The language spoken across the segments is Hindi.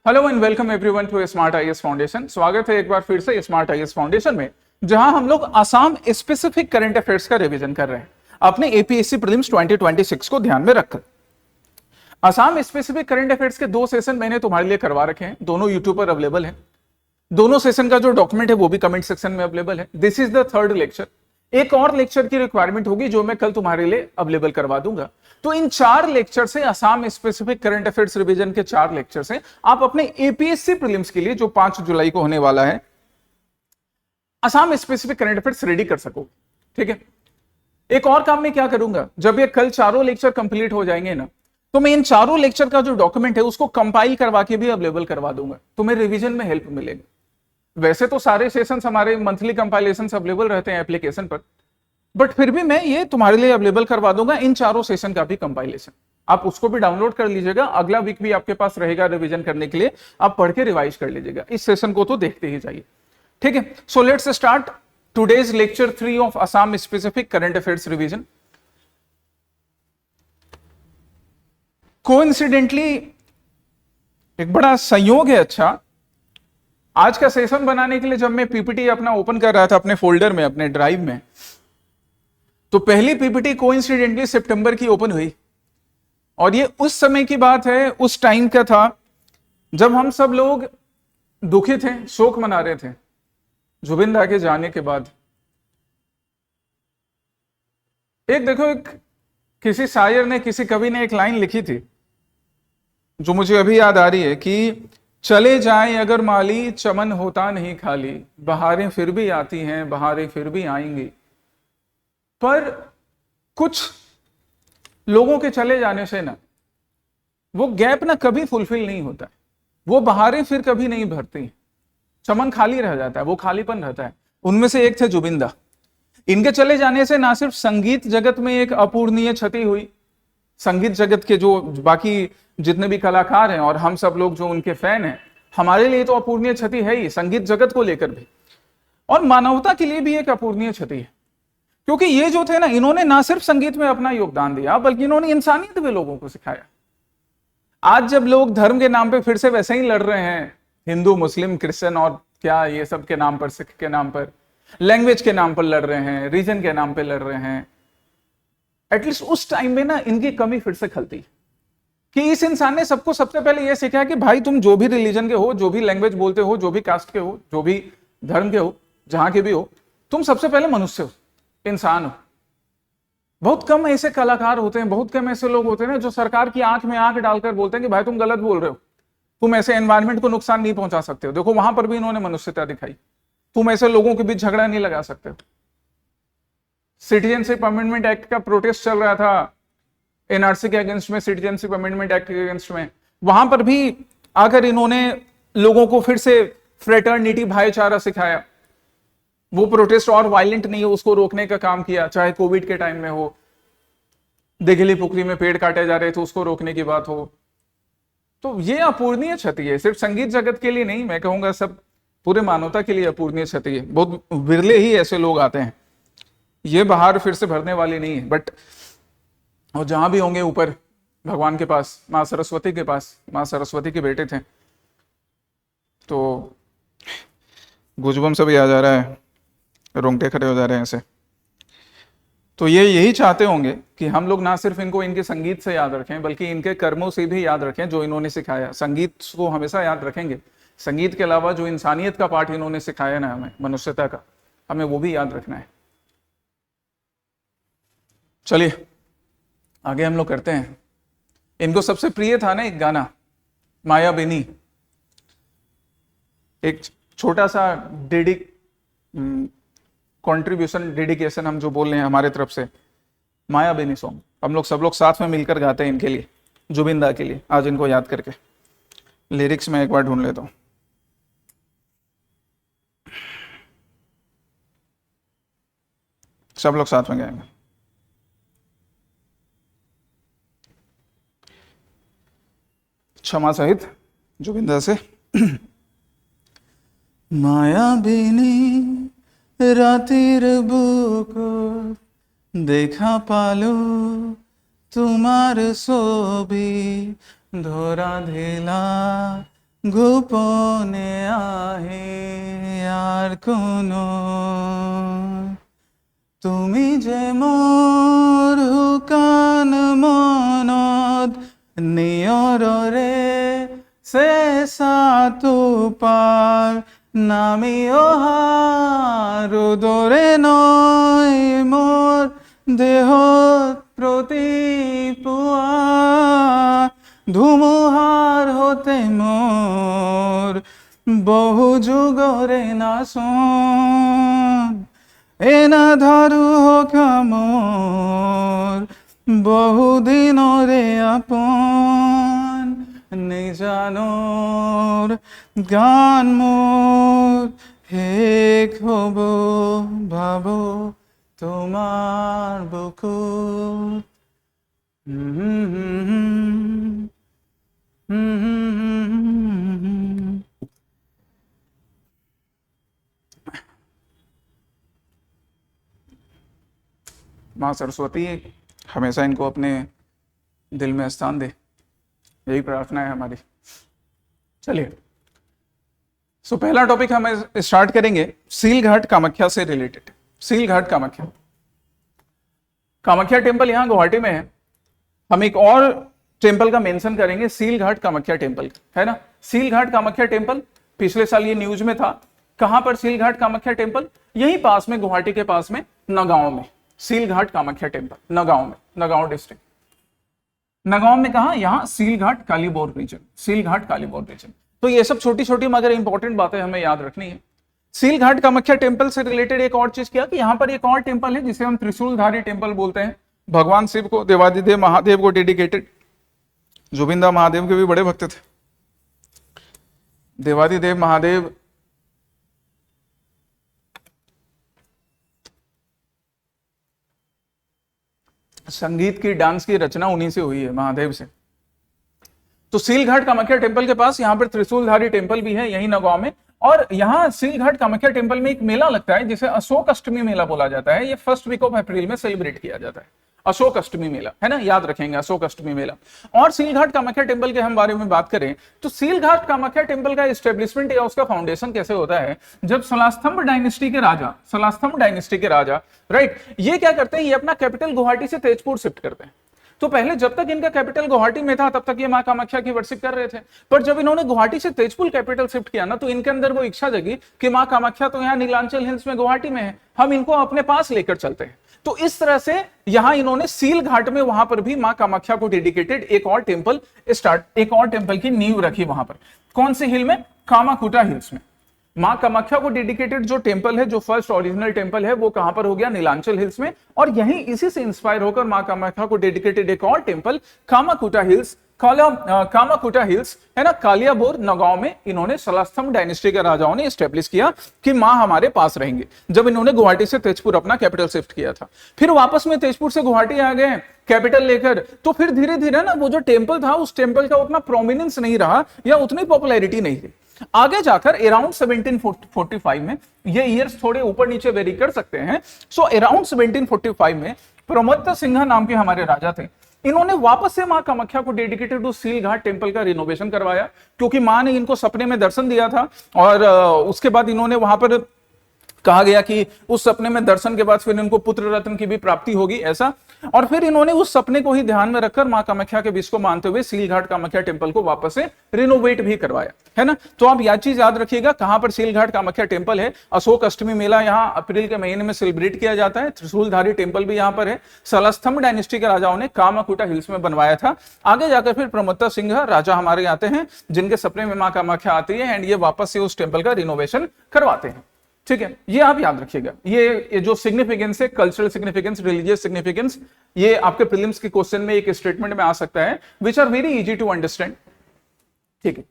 Hello and welcome everyone to smart IAS foundation. स्वागत है एक बार फिर से स्मार्ट आईएएस फाउंडेशन में, जहां हम लोग आसाम स्पेसिफिक करंट अफेयर्स का रिवीजन कर रहे हैं अपने एपीएससी प्रीलिम्स 2026 को ध्यान में रखकर। आसाम स्पेसिफिक करंट अफेयर्स के 2 सेशन मैंने तुम्हारे लिए करवा रखे हैं, दोनों यूट्यूब पर अवेलेबल है। दोनों सेशन का जो डॉक्यूमेंट है वो भी कमेंट सेक्शन में अवेलेबल है। This is the third lecture. एक और लेक्चर की रिक्वायरमेंट होगी जो मैं कल तुम्हारे लिए अवेलेबल करवा दूंगा। तो इन 4 लेक्चर से, Assam specific current affairs revision के 4 लेक्चर से आप अपने एपीएससी प्रीलिम्स के लिए जो 5 जुलाई को होने वाला है Assam specific current affairs ready कर सको। ठीक है। एक और काम मैं क्या करूंगा, जब ये कल चारों लेक्चर कंप्लीट हो जाएंगे ना, तो मैं इन चारों लेक्चर का जो डॉक्यूमेंट है उसको कंपाइल करवा के भी अवेलेबल करवा दूंगा। तुम्हें रिवीजन में हेल्प मिलेगी। वैसे तो सारे सेशंस हमारे मंथली कंपाइलेशन अवेलेबल रहते हैं एप्लीकेशन पर, बट फिर भी मैं ये तुम्हारे लिए अवेलेबल करवा दूंगा इन चारों सेशन का भी कंपाइलेशन। आप उसको भी डाउनलोड कर लीजिएगा, अगला वीक भी आपके पास रहेगा रिवीजन करने के लिए। आप पढ़ के रिवाइज कर लीजिएगा, इस सेशन को तो देखते ही जाइए। ठीक है। So let's start today's lecture 3 of Assam specific current affairs revision. Coincidentally एक बड़ा संयोग है। अच्छा, आज का सेशन बनाने के लिए जब मैं पीपीटी अपना ओपन कर रहा था अपने फोल्डर में, अपने ड्राइव में, तो पहली पीपीटी कोइंसिडेंटली सितंबर की ओपन हुई। और ये उस समय की बात है, उस टाइम का था जब हम सब लोग दुखी थे, शोक मना रहे थे जुबिन दा के जाने के बाद। एक देखो, एक किसी शायर ने, किसी कवि ने एक लाइन लिखी थी जो मुझे अभी याद आ रही है कि चले जाएं अगर माली, चमन होता नहीं खाली, बहारें फिर भी आती हैं, बहारें फिर भी आएंगी। पर कुछ लोगों के चले जाने से ना वो गैप ना कभी फुलफिल नहीं होता है, वो बहारें फिर कभी नहीं भरती, चमन खाली रह जाता है, वो खालीपन रहता है। उनमें से एक थे जुबिन दा। इनके चले जाने से ना सिर्फ संगीत जगत में एक अपूर्णीय क्षति हुई, संगीत जगत के जो बाकी जितने भी कलाकार हैं और हम सब लोग जो उनके फैन हैं, हमारे लिए तो अपूर्णीय क्षति है ही, संगीत जगत को लेकर भी, और मानवता के लिए भी एक अपूर्णीय क्षति है। क्योंकि ये जो थे ना, इन्होंने ना सिर्फ संगीत में अपना योगदान दिया, बल्कि इन्होंने इंसानियत भी लोगों को सिखाया। आज जब लोग धर्म के नाम पे फिर से वैसे ही लड़ रहे हैं, हिंदू, मुस्लिम, क्रिश्चियन और क्या ये सब के नाम पर, सिख के नाम पर, लैंग्वेज के नाम पर लड़ रहे हैं, रीजन के नाम पे लड़ रहे हैं, एटलीस्ट उस टाइम में ना इनकी कमी फिर से खलती कि इस इंसान ने सबको सबसे पहले यह सिखाया कि भाई तुम जो भी रिलीजन के हो, जो भी लैंग्वेज बोलते हो, जो भी कास्ट के हो, जो भी धर्म के हो, जहां के भी हो, तुम सबसे पहले मनुष्य हो, इंसान हो। बहुत कम ऐसे कलाकार होते हैं, बहुत कम ऐसे लोग होते हैं ना जो सरकार की आंख में आंख डालकर बोलते हैं कि भाई तुम गलत बोल रहे हो, तुम ऐसे एनवायरनमेंट को नुकसान नहीं पहुंचा सकते हो। देखो वहां पर भी इन्होंने मनुष्यता दिखाई। तुम ऐसे लोगों के बीच झगड़ा नहीं लगा सकते हो। सिटीजनशिप अमेंडमेंट एक्ट का प्रोटेस्ट चल रहा था, एनआरसी के अगेंस्ट में, सिटीजनशिप अमेंडमेंट एक्ट के अगेंस्ट में, वहां पर भी आकर इन्होंने लोगों को फिर से फ्रेटर्निटी, भाईचारा सिखाया। वो प्रोटेस्ट और वायलेंट नहीं हो, उसको रोकने का काम किया। चाहे कोविड के टाइम में हो, दिघली पुखरी में पेड़ काटे जा रहे थे, उसको रोकने की बात हो। तो ये अपूर्णीय क्षति है, सिर्फ संगीत जगत के लिए नहीं, मैं कहूंगा सब पूरे मानवता के लिए अपूर्णीय क्षति है। बहुत विरले ही ऐसे लोग आते हैं, ये बहार फिर से भरने वाली नहीं है। बट और जहां भी होंगे ऊपर भगवान के पास, मां सरस्वती के पास, मां सरस्वती के बेटे थे, तो गुजबम सब याद आ रहा है, रोंगटे खड़े हो जा रहे हैं ऐसे। तो ये यही चाहते होंगे कि हम लोग ना सिर्फ इनको इनके संगीत से याद रखें, बल्कि इनके कर्मों से भी याद रखें जो इन्होंने सिखाया। संगीत को हमेशा याद रखेंगे, संगीत के अलावा जो इंसानियत का पाठ इन्होंने सिखाया ना हमें, मनुष्यता का, हमें वो भी याद रखना है। चलिए आगे हम लोग करते हैं। इनको सबसे प्रिय था ना एक गाना, मायाबिनी, एक छोटा सा कंट्रीब्यूशन, डेडिकेशन हम जो बोल रहे हैं हमारे तरफ से, मायाबिनी सॉन्ग हम लोग सब लोग साथ में मिलकर गाते हैं इनके लिए, जुबिन दा के लिए, आज इनको याद करके। लिरिक्स में एक बार ढूंढ लेता हूं। सब लोग साथ में गाएंगे। क्षमा सहित जुबिन दा से। मायाबिनी रातिर बुक देखा पालो तुम्हार सोबी, धोरा ढेला গোপনে আহে আর কোনো তুমি যে মোর হুকান মনত নিয়ৰৰে চেঁচাটো পাৰ নামি অহা ৰ'দৰে নৈ মোৰ দেহত প্ৰতিপুৱা ধুমুহাৰ হতে মোৰ বহু যুগৰে নাচন এনা ধৰু মোৰ বহুদিনৰে আপোন নিজানৰ গান মোৰ শেষ হ'ব ভাবো তোমাৰ বুকুত माँ सरस्वती हमेशा इनको अपने दिल में स्थान दे, यही प्रार्थना है हमारी। चलिए, सो पहला टॉपिक हम स्टार्ट करेंगे सीलघाट कामाख्या से रिलेटेड। सीलघाट कामाख्या, कामाख्या टेम्पल यहाँ गुवाहाटी में है। हम एक और टेम्पल का मेंशन करेंगे, सीलघाट कामाख्या टेम्पल, है ना। सीलघाट कामाख्या टेम्पल पिछले साल ये न्यूज में था। कहां पर सीलघाट कामाख्या टेम्पल? यही पास में, गुवाहाटी के पास में, नगांव में सीलघाट कामाख्या टेम्पल, नगांव में, नगांव डिस्ट्रिक्ट। नगांव में कहा? यहाँ सीलघाट कालीबोर रीजन, सीलघाट कालीबोर रीजन। तो ये सब छोटी छोटी मगर इंपॉर्टेंट बातें हमें याद रखनी है। सीलघाट कामाख्या टेम्पल से रिलेटेड एक और चीज किया कि यहाँ पर एक और टेम्पल है जिसे हम त्रिशूलधारी टेम्पल बोलते हैं। भगवान शिव को, देवादिदेव महादेव को डेडिकेटेड। जुबिंदा महादेव के भी बड़े भक्त थे। देवादिदेव महादेव संगीत की, डांस की रचना उन्हीं से हुई है, महादेव से। तो सीलघाट कामाख्या टेम्पल के पास यहाँ पर त्रिशूलधारी टेम्पल भी है, यही नगांव में। और यहाँ सीलघाट कामाख्या टेम्पल में एक मेला लगता है जिसे अशोक अष्टमी मेला बोला जाता है। ये फर्स्ट वीक ऑफ अप्रैल में सेलिब्रेट किया जाता है, अशोक अष्टमी मेला, है ना, याद रखेंगे अशोक अष्टमी मेला। और सीलघाट कामाख्या टेम्पल के हम बारे में बात करें तो सीलघाट कामाख्या टेम्पल का एस्टेब्लिशमेंट या उसका फाउंडेशन कैसे होता है? जब सलास्तंभ डायनेस्टी के राजा, सलास्तंभ डायनेस्टी के राजा, राइट, ये क्या करते हैं, ये अपना कैपिटल गुवाहाटी से तेजपुर शिफ्ट करते हैं। तो पहले जब तक इनका कैपिटल गुवाहाटी में था तब तक ये मां कामाख्या की वर्शिप कर रहे थे। पर जब इन्होंने गुवाहाटी से तेजपुर कैपिटल शिफ्ट किया ना, तो इनके अंदर वो इच्छा जगी कि मां कामाख्या तो यहाँ नीलांचल हिल्स में गुवाहाटी में है, हम इनको अपने पास लेकर चलते हैं। तो इस तरह से यहां इन्होंने सीलघाट में, वहां पर भी मां कामाख्या को डेडिकेटेड एक और टेम्पल की नींव रखी। वहां पर कौन सी हिल में? कामाकुटा हिल्स में। मां कामाख्या को डेडिकेटेड जो टेम्पल है, जो फर्स्ट ओरिजिनल टेम्पल है, वो कहां पर हो गया? नीलांचल हिल्स में। और यहीं इसी से इंस्पायर होकर मां कामाख्या को डेडिकेटेड एक और टेम्पल कामाकुटा हिल्स, कामाकुटा हिल्स, है ना, कालियाबोर, नगांव में इन्होंने सलास्तंभ डायनेस्टी के राजाओं ने एस्टेब्लिश किया कि मां हमारे पास रहेंगे। जब इन्होंने गुवाहाटी से तेजपुर अपना कैपिटल शिफ्ट किया था, फिर वापस में तेजपुर से गुवाहाटी आ गए कैपिटल लेकर, तो फिर धीरे धीरे ना वो जो टेम्पल था, उस टेम्पल का उतना प्रोमिनेंस नहीं रहा या उतनी पॉपुलैरिटी नहीं रही। आगे जाकर अराउंड 1745 में, ये ईयर्स थोड़े ऊपर नीचे वेरी कर सकते हैं, सो अराउंड 1745 में प्रमोद सिंह नाम के हमारे राजा थे। इन्होंने वापस से मां कामाख्या को डेडिकेटेड उस सीलघाट टेम्पल का रिनोवेशन करवाया, क्योंकि मां ने इनको सपने में दर्शन दिया था। और उसके बाद इन्होंने वहां पर कहा गया कि उस सपने में दर्शन के बाद फिर इनको पुत्र रत्न की भी प्राप्ति होगी, ऐसा। और फिर इन्होंने उस सपने को ही ध्यान में रखकर मां कामाख्या के विश को मानते हुए सीलघाट कामाख्या टेम्पल को वापस से रिनोवेट भी करवाया, है ना। तो आप यह चीज याद रखिएगा, कहां पर सीलघाट कामाख्या टेम्पल है। अशोक अष्टमी मेला यहाँ अप्रैल के महीने में सेलिब्रेट किया जाता है। त्रिशूलधारी टेम्पल भी यहाँ पर है। सलास्तंभ डायनेस्टी के राजाओं ने कामाकुटा हिल्स में बनवाया था। आगे जाकर फिर प्रमोद सिंह राजा हमारे आते हैं, जिनके सपने में मां कामाख्या आती है एंड ये वापस से उस टेम्पल का रिनोवेशन करवाते हैं। ठीक है, ये आप याद रखिएगा। ये जो सिग्निफिकेंस है, कल्चरल सिग्निफिकेंस, रिलीजियस सिग्निफिकेंस, ये आपके प्रीलिम्स के क्वेश्चन में एक स्टेटमेंट में आ सकता है, which are very easy to understand. ठीक है,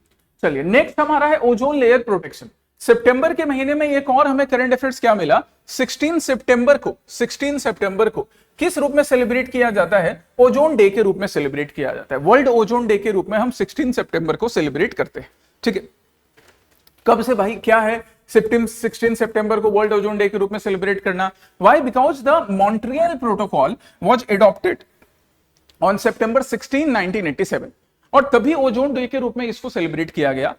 चलिए नेक्स्ट हमारा है ओजोन लेयर प्रोटेक्शन। सितंबर के महीने में एक और हमें करंट अफेयर्स क्या मिला? 16 सितंबर को किस रूप में सेलिब्रेट किया जाता है? ओजोन डे के रूप में सेलिब्रेट किया जाता है। वर्ल्ड ओजोन डे के रूप में हम 16 सितंबर को सेलिब्रेट करते हैं। ठीक है, कब से भाई, क्या है 16 सितंबर को वर्ल्ड ओजोन डे के रूप में सेलिब्रेट करना? Why? Because the Montreal protocol was adopted on सितंबर 16, 1987। और तभी ओजोन डे के रूप में इसको सेलिब्रेट किया गया।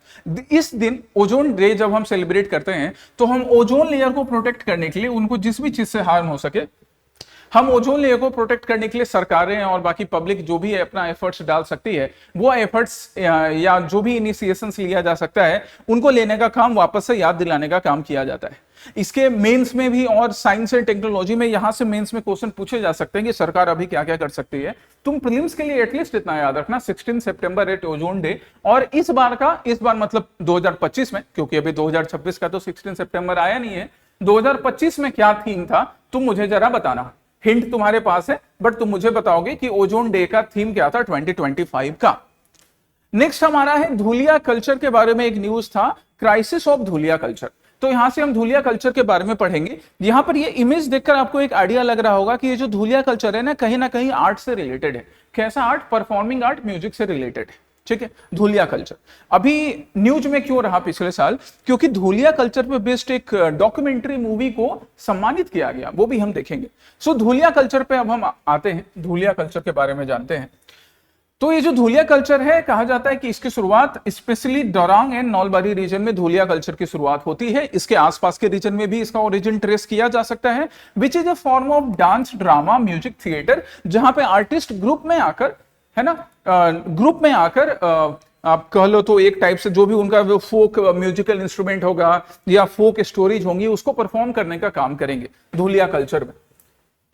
इस दिन ओजोन डे जब हम सेलिब्रेट करते हैं तो हम ओजोन लेयर को प्रोटेक्ट करने के लिए, उनको जिस भी चीज से हार्म हो सके, हम ओजोन लेयर को प्रोटेक्ट करने के लिए सरकारें और बाकी पब्लिक जो भी अपना एफर्ट्स डाल सकती है, वो एफर्ट्स या जो भी इनिशिएशंस लिया जा सकता है, उनको लेने का काम, वापस से याद दिलाने का काम किया जाता है। इसके मेंस में भी और साइंस एंड टेक्नोलॉजी में, यहां से मेंस में क्वेश्चन पूछे जा सकते हैं कि सरकार अभी क्या क्या कर सकती है। तुम प्रीलिम्स के लिए एटलीस्ट इतना याद रखना, 16 सितंबर एट ओजोन डे। और इस बार मतलब 2025 में, क्योंकि अभी 2026 का तो 16 सितंबर आया नहीं है, 2025 में क्या थीम था तुम मुझे जरा बताना। हिंट तुम्हारे पास है, बट तुम मुझे बताओगे कि ओजोन डे का थीम क्या था 2025 का। नेक्स्ट हमारा है धुलिया कल्चर के बारे में एक न्यूज था, क्राइसिस ऑफ धुलिया कल्चर। तो यहां से हम धुलिया कल्चर के बारे में पढ़ेंगे। यहां पर ये इमेज देखकर आपको एक आइडिया लग रहा होगा कि ये जो धुलिया कल्चर है ना कहीं आर्ट से रिलेटेड है। कैसा आर्ट? परफॉर्मिंग आर्ट, म्यूजिक से रिलेटेड है। ठीक है, धुलिया कल्चर अभी न्यूज में क्यों रहा पिछले साल? क्योंकि धुलिया कल्चर पे बेस्ड एक डॉक्यूमेंट्री मूवी को सम्मानित किया गया, वो भी हम देखेंगे। सो धुलिया कल्चर पे अब हम आते हैं, धुलिया कल्चर के बारे में जानते हैं। तो ये जो धुलिया कल्चर है, कहा जाता है कि इसकी शुरुआत स्पेशली डोरांग एंड नौलबारी रीजन में धुलिया कल्चर की शुरुआत होती है। इसके आसपास के रीजन में भी इसका ओरिजिन ट्रेस किया जा सकता है, which is a form of dance, drama, music, theatre, जहां पे आर्टिस्ट ग्रुप में आकर, है ना, ग्रुप में आकर आप कह लो तो एक टाइप से जो भी उनका वो फोक म्यूजिकल इंस्ट्रूमेंट होगा या फोक स्टोरीज होंगी, उसको परफॉर्म करने का काम करेंगे धुलिया कल्चर में।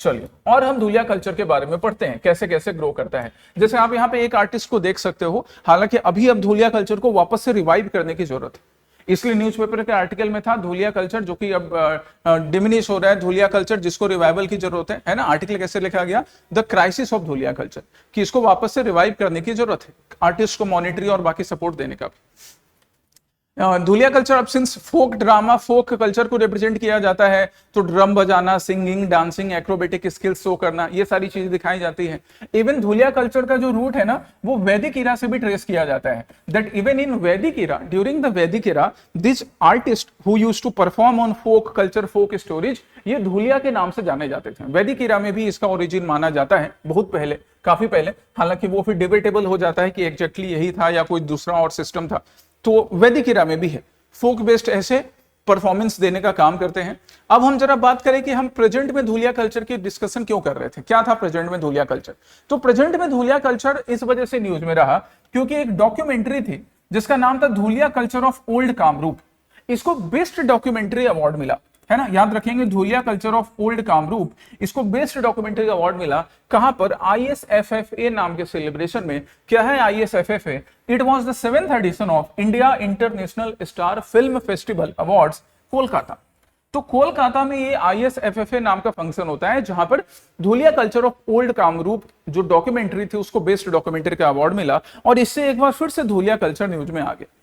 चलिए, और हम धुलिया कल्चर के बारे में पढ़ते हैं, कैसे कैसे ग्रो करता है। जैसे आप यहाँ पे एक आर्टिस्ट को देख सकते हो, हालांकि अभी अब धुलिया कल्चर को वापस से रिवाइव करने की जरूरत है, इसलिए न्यूज़पेपर के आर्टिकल में था धुलिया कल्चर, जो कि अब डिमिनिश हो रहा है, धुलिया कल्चर जिसको रिवाइवल की जरूरत है ना। आर्टिकल कैसे लिखा गया? The crisis of Dhulia culture, कि इसको वापस से रिवाइव करने की जरूरत है, आर्टिस्ट को मॉनिटरी और बाकी सपोर्ट देने का भी। धुलिया कल्चर अब सिंस फोक ड्रामा, फोक कल्चर को रिप्रेजेंट किया जाता है, तो ड्रम बजाना, singing, dancing, acrobatic skills show करना, ये सारी चीजें दिखाई जाती है। इवन धुलिया कल्चर का जो रूट है ना, वो वैदिक इरा से भी ट्रेस किया जाता है। दैट इवन इन वैदिक इरा, during the Vedic era, this artist who used to perform on folk culture, folk stories, ये धुलिया के नाम से जाने जाते थे। वैदिक इरा में भी इसका ओरिजिन माना जाता है, बहुत पहले, काफी पहले। हालांकि वो फिर डिबेटेबल हो जाता है कि एग्जैक्टली यही था या कोई दूसरा और सिस्टम था। तो वैदिक इरा में भी है, फोक बेस्ड ऐसे परफॉर्मेंस देने का काम करते हैं। अब हम जरा बात करें कि हम प्रेजेंट में धुलिया कल्चर की डिस्कशन क्यों कर रहे थे, क्या था प्रेजेंट में धुलिया कल्चर। तो प्रेजेंट में धुलिया कल्चर इस वजह से न्यूज में रहा क्योंकि एक डॉक्यूमेंट्री थी जिसका नाम था Dhulia culture of old Kamrup. इसको बेस्ट डॉक्यूमेंट्री अवार्ड मिला, है ना, याद रखेंगे, Dhulia culture of old Kamrup, इसको बेस्ट डॉक्यूमेंट्री अवार्ड मिला। कहां पर? ISFFA नाम के सेलिब्रेशन में। क्या है ISFFA? It was the 7th edition of India international star film festival awards, Kolkata. तो कोलकाता में ये ISFFA नाम का फंक्शन होता है, जहां पर Dhulia culture of old Kamrup जो डॉक्यूमेंट्री थी उसको बेस्ट डॉक्यूमेंट्री का अवार्ड मिला, और इससे एक बार फिर से धुलिया कल्चर न्यूज में आ गया।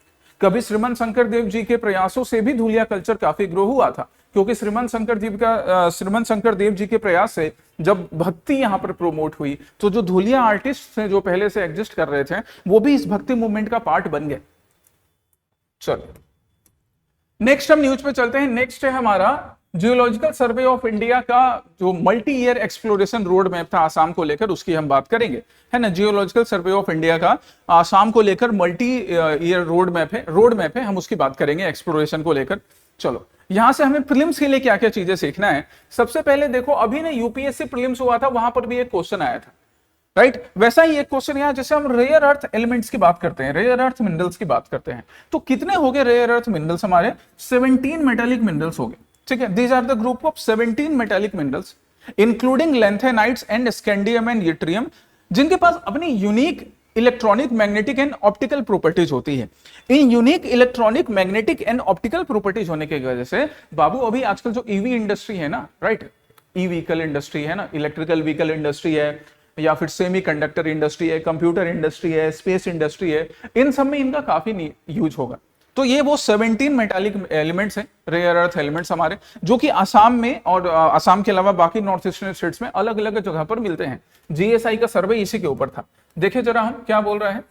कभी श्रीमंत शंकर देव जी के प्रयासों से भी धुलिया कल्चर काफी ग्रो हुआ था, क्योंकि श्रीमंत शंकर देव जी के प्रयास से जब भक्ति यहां पर प्रोमोट हुई, तो जो धुलिया आर्टिस्ट थे जो पहले से एग्जिस्ट कर रहे थे, वो भी इस भक्ति मूवमेंट का पार्ट बन गए। चलो नेक्स्ट हम न्यूज पे चलते हैं। नेक्स्ट है हमारा जियोलॉजिकल सर्वे ऑफ इंडिया का जो multi year exploration road map था आसाम को लेकर, उसकी हम बात करेंगे, है ना। जियोलॉजिकल सर्वे ऑफ इंडिया का आसाम को लेकर मल्टी ईयर रोड मैप है, हम उसकी बात करेंगे एक्सप्लोरेशन को लेकर। चलो, यहां से हमें प्रीलिम्स के लिए क्या क्या चीजें सीखना है। सबसे पहले देखो, अभी ना यूपीएससी प्रीलिम्स हुआ था, वहां पर भी एक क्वेश्चन आया था, राइट। वैसा ही एक क्वेश्चन यहाँ, जैसे हम रेयर अर्थ एलिमेंट्स की बात करते हैं, रेयर अर्थ मिनरल्स की बात करते हैं, तो कितने हो गए रेयर अर्थ मिनरल्स? हमारे 17 मेटालिक मिनरल्स हो गए, ठीक है। These are the group of 17 metallic minerals including lanthanides and scandium and yttrium, जिनके पास अपनी unique electronic, magnetic and optical properties होती है। इन unique electronic, magnetic and optical properties होने की वजह से बाबू, अभी आजकल जो ईवी इंडस्ट्री है ना, राइट, ई व्हीकल इंडस्ट्री है ना, इलेक्ट्रिकल व्हीकल इंडस्ट्री है, या फिर सेमीकंडक्टर इंडस्ट्री है, कंप्यूटर इंडस्ट्री है, स्पेस इंडस्ट्री है, इन सब में इनका काफी यूज होगा। तो ये वो 17 मेटालिक एलिमेंट्स हैं, रेयर अर्थ एलिमेंट्स हमारे, जो कि आसाम में और आसाम के अलावा बाकी नॉर्थ ईस्टर्न स्टेट्स में अलग अलग जगह पर मिलते हैं। जीएसआई का सर्वे इसी के ऊपर था। देखे जरा हम क्या बोल रहे हैं।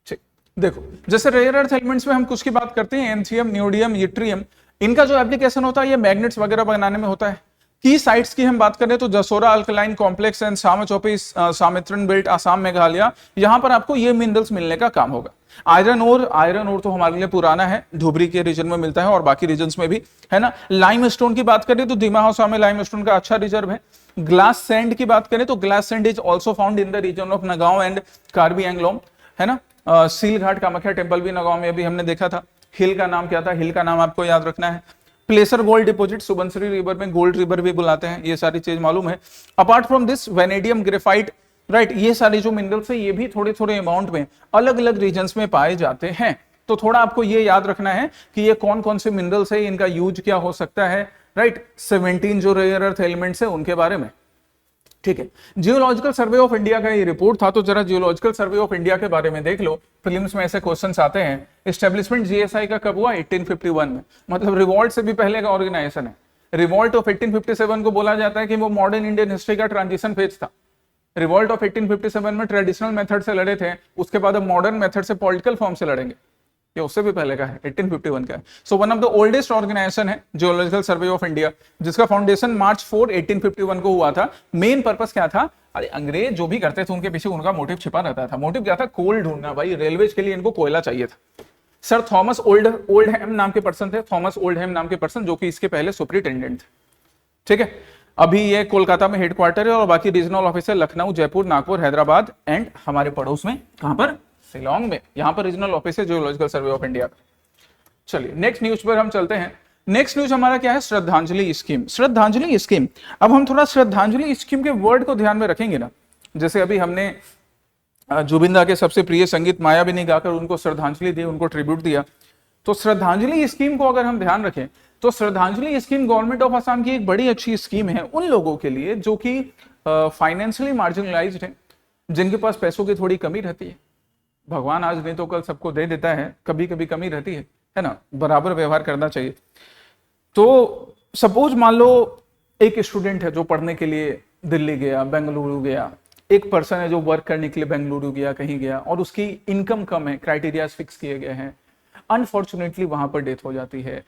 ठीक, देखो, जैसे रेयर अर्थ एलिमेंट्स में हम कुछ की बात करते हैं, एंथियम, न्यूडियम, यट्रियम, इनका जो एप्लीकेशन होता है ये मैग्नेट्स वगैरह बनाने में होता है। की साइट्स की हम बात करें तो Jasora alkaline complex and Samchampi Samteran belt Assam Meghalaya, यहां पर आपको ये मिनरल्स मिलने का काम होगा। आयरन ओर तो हमारे लिए पुराना है, धुबरी के रीजन में मिलता है और बाकी रीजन्स में भी, है ना। लाइमस्टोन की बात करें तो दिमा हाउसा में लाइमस्टोन का अच्छा रिजर्व है। ग्लास सैंड की बात करें तो glass sand is also found in the region of Nagaon and Karbi Anglong, है ना। सील घाट कामाख्या टेम्पल भी नगांव में अभी हमने देखा था। हिल का नाम क्या था, हिल का नाम आपको याद रखना है। प्लेसर गोल्ड डिपॉजिट, सुबनसिरी रिवर में गोल्ड रिवर भी बुलाते हैं, ये सारी चीज मालूम है। Apart from this vanadium, graphite, right, ये सारे जो मिनरल्स है ये भी थोड़े थोड़े अमाउंट में अलग अलग रीजन्स में पाए जाते हैं। तो थोड़ा आपको ये याद रखना है कि ये कौन कौन से मिनरल्स है, इनका यूज क्या हो सकता है, राइट। 17 जो रेयर अर्थ एलिमेंट्स है उनके बारे में, ठीक है। जियोलॉजिकल सर्वे ऑफ इंडिया का ये रिपोर्ट था, तो जरा जियोलॉजिकल सर्वे ऑफ इंडिया के बारे में देख लो। प्रीलिम्स में ऐसे क्वेश्चंस आते हैं। एस्टेब्लिशमेंट जीएसआई का कब हुआ, 1851 में, मतलब रिवॉल्ट से भी पहले का ऑर्गेनाइजेशन है। रिवॉल्ट ऑफ 1857 को बोला जाता है कि वो मॉडर्न इंडियन हिस्ट्री का ट्रांजिशन फेज था। रिवॉल्ट ऑफ 1857 में ट्रेडिशनल मेथड से लड़े थे, उसके बाद अब मॉडर्न मेथड से पॉलिटिकल फॉर्म से लड़ेंगे। ये उससे भी पहले का है, 1851 का है। So one of the oldest organisation है जियोलॉजिकल सर्वे ऑफ इंडिया, जिसका फाउंडेशन मार्च 4, 1851 को हुआ था। मेन पर्पस क्या था, अरे अंग्रेज जो भी करते थे उनके पीछे उनका मोटिव छिपा रहता था। मोटिव क्या था, कोल ढूंढना। भाई रेलवे के लिए इनको कोयला चाहिए था। सर थॉमस ओल्डहैम नाम के पर्सन थे, थॉमस ओल्डहैम नाम के पर्सन, जो कि इसके पहले सुपरिटेंडेंट थे, ठीक है। अभी ये कोलकाता में हेडक्वार्टर है और बाकी रीजनल ऑफिस है लखनऊ, जयपुर, नागपुर, हैदराबाद एंड हमारे पड़ोस में कहां पर, शिलोंग में। यहां पर रीजनल ऑफिस है जियोलॉजिकल सर्वे ऑफ इंडिया का। चलिए नेक्स्ट न्यूज पर हम चलते हैं। नेक्स्ट न्यूज हमारा क्या है, श्रद्धांजलि स्कीम। श्रद्धांजलि स्कीम, अब हम थोड़ा श्रद्धांजलि स्कीम के वर्ड को ध्यान में रखेंगे ना। जैसे अभी हमने जुबिंदा के सबसे प्रिय संगीत मायाविनी गाकर उनको श्रद्धांजलि दी, उनको ट्रिब्यूट दिया। तो श्रद्धांजलि स्कीम को अगर हम ध्यान रखें तो श्रद्धांजलि स्कीम गवर्नमेंट ऑफ असम की एक बड़ी अच्छी स्कीम है उन लोगों के लिए जो कि फाइनेंशियली मार्जिनलाइज्ड है, जिनके पास पैसों की थोड़ी कमी रहती है। भगवान आज नहीं तो कल सबको दे देता है, कभी कभी कमी रहती है ना, बराबर व्यवहार करना चाहिए। तो सपोज मान लो एक स्टूडेंट है जो पढ़ने के लिए दिल्ली गया, बेंगलुरु गया, एक पर्सन है जो वर्क करने के लिए बेंगलुरु गया, कहीं गया, और उसकी इनकम कम है, क्राइटेरिया फिक्स किए गए हैं, अनफॉर्चुनेटली वहां पर डेथ हो जाती है।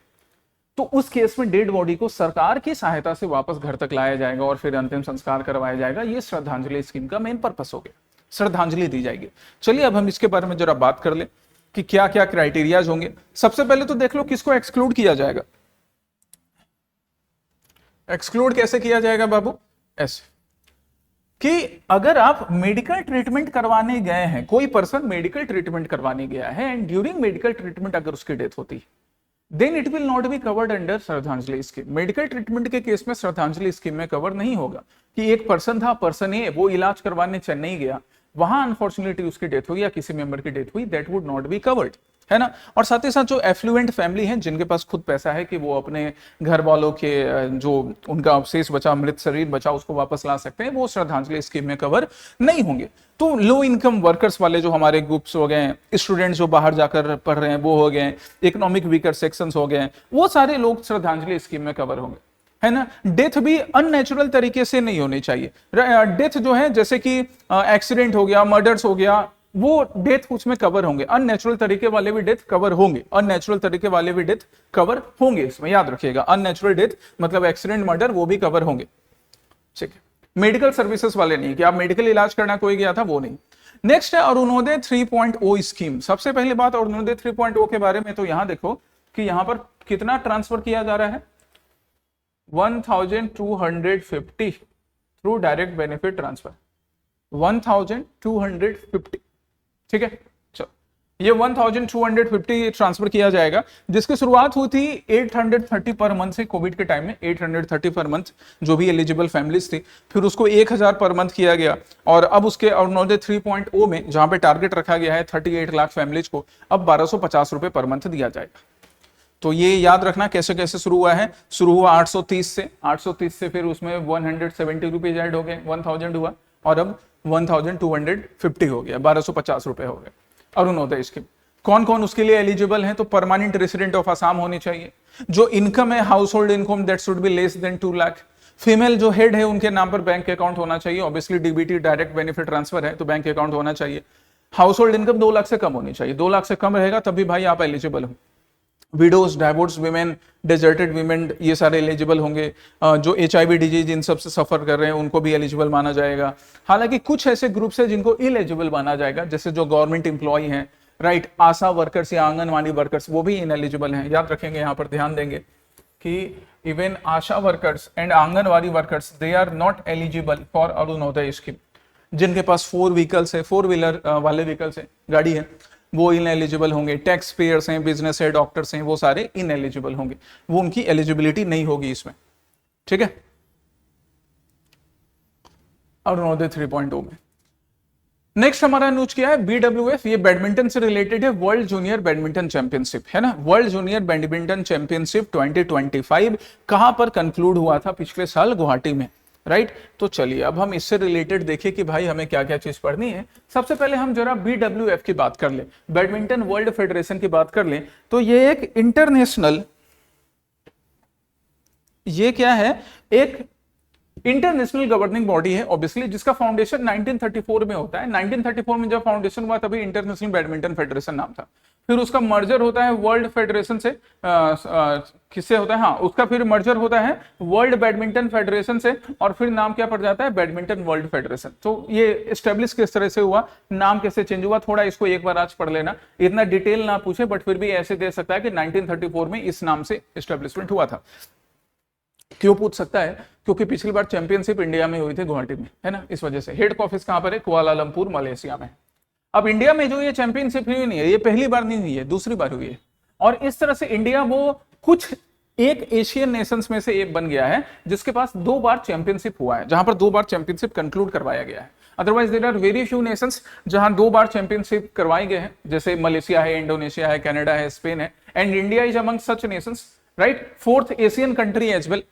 तो उस केस में डेड बॉडी को सरकार की सहायता से वापस घर तक लाया जाएगा और फिर अंतिम संस्कार करवाया जाएगा। ये श्रद्धांजलि स्कीम का मेन पर्पस हो गया, श्रद्धांजलि दी जाएगी। चलिए अब हम इसके बारे में जरा बात कर ले कि क्या क्या क्राइटेरियाज होंगे। सबसे पहले तो देख लो किसको एक्सक्लूड किया जाएगा। एक्सक्लूड कैसे किया जाएगा बाबू, ऐसे कि अगर आप मेडिकल ट्रीटमेंट करवाने गए हैं, कोई पर्सन मेडिकल ट्रीटमेंट करवाने गया है एंड ड्यूरिंग मेडिकल ट्रीटमेंट अगर उसकी डेथ होती है, then it will not be covered under Shraddhanjali scheme. Medical treatment के केस में श्रद्धांजलि स्कीम में कवर नहीं होगा कि एक पर्सन था, पर्सन ए, वो इलाज करवाने चेन्नई गया, वहां अनफॉर्चुनेटली उसकी डेथ हुई या किसी मेंबर की डेथ हुई, that would not be covered, है ना। और साथ ही साथ जो एफ्लुएंट फैमिली है, जिनके पास खुद पैसा है कि वो अपने घर वालों के जो उनका अवशेष बचा, मृत शरीर बचा, उसको वापस ला सकते हैं, वो श्रद्धांजलि स्कीम में कवर नहीं होंगे। तो लो इनकम वर्कर्स वाले जो हमारे ग्रुप्स हो गए, स्टूडेंट्स जो बाहर जाकर पढ़ रहे हैं वो हो गए, इकोनॉमिक वीकर सेक्शंस हो गए, वो सारे लोग श्रद्धांजलि स्कीम में कवर होंगे, है ना। डेथ भी अननेचुरल तरीके से नहीं होनी चाहिए। डेथ जो है जैसे कि एक्सीडेंट हो गया, मर्डर्स हो गया, वो डेथ उसमें कवर होंगे। अननेचुरल तरीके वाले भी डेथ कवर होंगे, अननेचुरल तरीके वाले भी डेथ कवर होंगे, इसमें याद रखिएगा। अननेचुरल डेथ मतलब एक्सीडेंट, मर्डर, वो भी कवर होंगे, ठीक है। मेडिकल सर्विसेज वाले नहीं, कि आप मेडिकल इलाज करना कोई गया था, वो नहीं। नेक्स्ट है अरुणोदय 3.0 स्कीम। सबसे पहली बात अरुणोदय 3.0 के बारे में, तो यहां देखो कि यहां पर कितना ट्रांसफर किया जा रहा है, 1250 थ्रू डायरेक्ट बेनिफिट ट्रांसफर, 1250, ठीक है। चलो ये 1250 ट्रांसफर किया जाएगा, जिसकी शुरुआत हुई थी 830 पर मंथ से। कोविड के टाइम में 830 पर मंथ जो भी एलिजिबल फैमिलीज थी, फिर उसको 1000 पर मंथ किया गया, और अब उसके अरुणोदय 3.0 में जहां पे टारगेट रखा गया है 38 लाख फैमिलीज को, अब 1250 रुपए पर मंथ दिया जाएगा। तो ये याद रखना कैसे कैसे शुरू हुआ है। शुरू हुआ 830 से फिर उसमें 170 रुपीज ऐड हो गए, 1000 हुआ, और अब 1250 हो गया, 1250 रुपए हो गए अरुणोदय स्कीम। कौन कौन उसके लिए एलिजिबल है, तो परमानेंट रेसिडेंट ऑफ आसाम होनी चाहिए, जो इनकम है house hold income that should be less than 2 lakh, female जो हेड है उनके नाम पर बैंक अकाउंट होना चाहिए, obviously DBT direct benefit transfer है तो बैंक अकाउंट होना चाहिए, हाउस होल्ड इनकम 2 लाख से कम होनी चाहिए, 2 लाख से कम रहेगा तब भी भाई आप एलिजिबल हो, widows, divorce women, deserted women, ये सारे एलिजिबल होंगे। जो HIV डिजीज इन सब से सफर कर रहे हैं उनको भी एलिजिबल माना जाएगा। हालांकि कुछ ऐसे ग्रुप्स हैं जिनको इनएलिजिबल माना जाएगा, जैसे जो गवर्नमेंट एम्प्लॉय हैं, राइट, आशा वर्कर्स या आंगनवाड़ी वर्कर्स, वो भी इनएलिजिबल हैं। याद रखेंगे, यहाँ पर ध्यान देंगे कि even ASHA workers and anganwadi workers they are not eligible for Arunodoi scheme. जिनके पास 4 व्हीकल्स है, 4 व्हीलर वाले व्हीकल्स है, गाड़ी है, वो इनएलिजिबल होंगे। टैक्स पेयर्स हैं, बिजनेस है, डॉक्टर्स हैं, वो सारे इनएलिजिबल होंगे, वो उनकी एलिजिबिलिटी नहीं होगी इसमें, ठीक है, अरुणोदय 3.0 में। नेक्स्ट हमारा न्यूज क्या है, BWF, ये बैडमिंटन से रिलेटेड है, वर्ल्ड जूनियर बैडमिंटन चैंपियनशिप है ना। वर्ल्ड जूनियर बैडमिंटन चैंपियनशिप 2025 कहां पर कंक्लूड हुआ था? पिछले साल गुवाहाटी में, राइट। तो चलिए अब हम इससे रिलेटेड देखें कि भाई हमें क्या क्या चीज पढ़नी है। सबसे पहले हम जरा BWF की बात कर ले, बैडमिंटन वर्ल्ड फेडरेशन की बात कर ले। तो ये एक इंटरनेशनल, ये क्या है, एक इंटरनेशनल गवर्निंग बॉडी है ऑब्वियसली, जिसका फाउंडेशन 1934 में होता है। 1934 में जब फाउंडेशन हुआ तभी इंटरनेशनल बैडमिंटन फेडरेशन नाम था। फिर उसका मर्जर होता है वर्ल्ड फेडरेशन से, किससे होता है, हाँ, उसका फिर मर्जर होता है वर्ल्ड बैडमिंटन फेडरेशन से, और फिर नाम क्या पड़ जाता है, बैडमिंटन वर्ल्ड फेडरेशन। तो ये एस्टेब्लिश किस तरह से हुआ, नाम कैसे चेंज हुआ, थोड़ा इसको एक बार आज पढ़ लेना, इतना डिटेल ना पूछे, बट फिर भी ऐसे दे सकता है कि 1934 में इस नाम से एस्टेब्लिशमेंट हुआ था। क्यों पूछ सकता है, क्योंकि पिछली बार चैंपियनशिप इंडिया में हुई थी, गुवाहाटी में, है ना, इस वजह से। हेड ऑफिस कहां पर है, कुआलालंपुर, मलेशिया में। अब इंडिया में जो ये चैंपियनशिप हुई नहीं है, ये पहली बार नहीं हुई है, दूसरी बार हुई है। और इस तरह से इंडिया वो कुछ एक एशियन नेशंस में से एक बन गया है जिसके पास 2 बार चैंपियनशिप हुआ है, जहां पर 2 बार चैंपियनशिप कंक्लूड करवाया गया है। Otherwise there are very few nations जहां 2 बार चैंपियनशिप करवाए गए हैं, जैसे मलेशिया है, इंडोनेशिया है, कनाडा है, स्पेन है, and India is among such nations, right, 4th Asian country as well.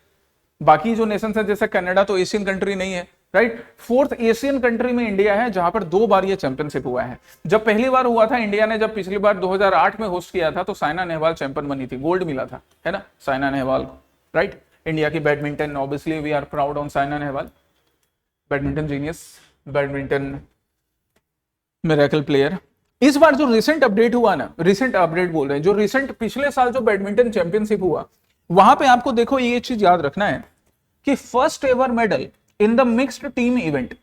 बाकी जो नेशंस है जैसे कनाडा तो एशियन कंट्री नहीं है, राइट, 4th एशियन कंट्री में इंडिया है जहां पर 2 बार ये चैंपियनशिप हुआ है। जब पहली बार हुआ था इंडिया ने, जब पिछली बार 2008 में होस्ट किया था, तो साइना नेहवाल चैंपियन बनी थी, गोल्ड मिला था, है ना, साइना नेहवाल को, राइट। इंडिया की badminton, obviously we are proud on Saina Nehwal, badminton genius, badminton miracle player. इस बार जो रिसेंट अपडेट हुआ ना, रिसेंट अपडेट बोल रहे हैं, जो रिसेंट पिछले साल जो बैडमिंटन चैंपियनशिप हुआ, वहां पे आपको देखो ये चीज याद रखना है कि first ever medal in the mixed team event,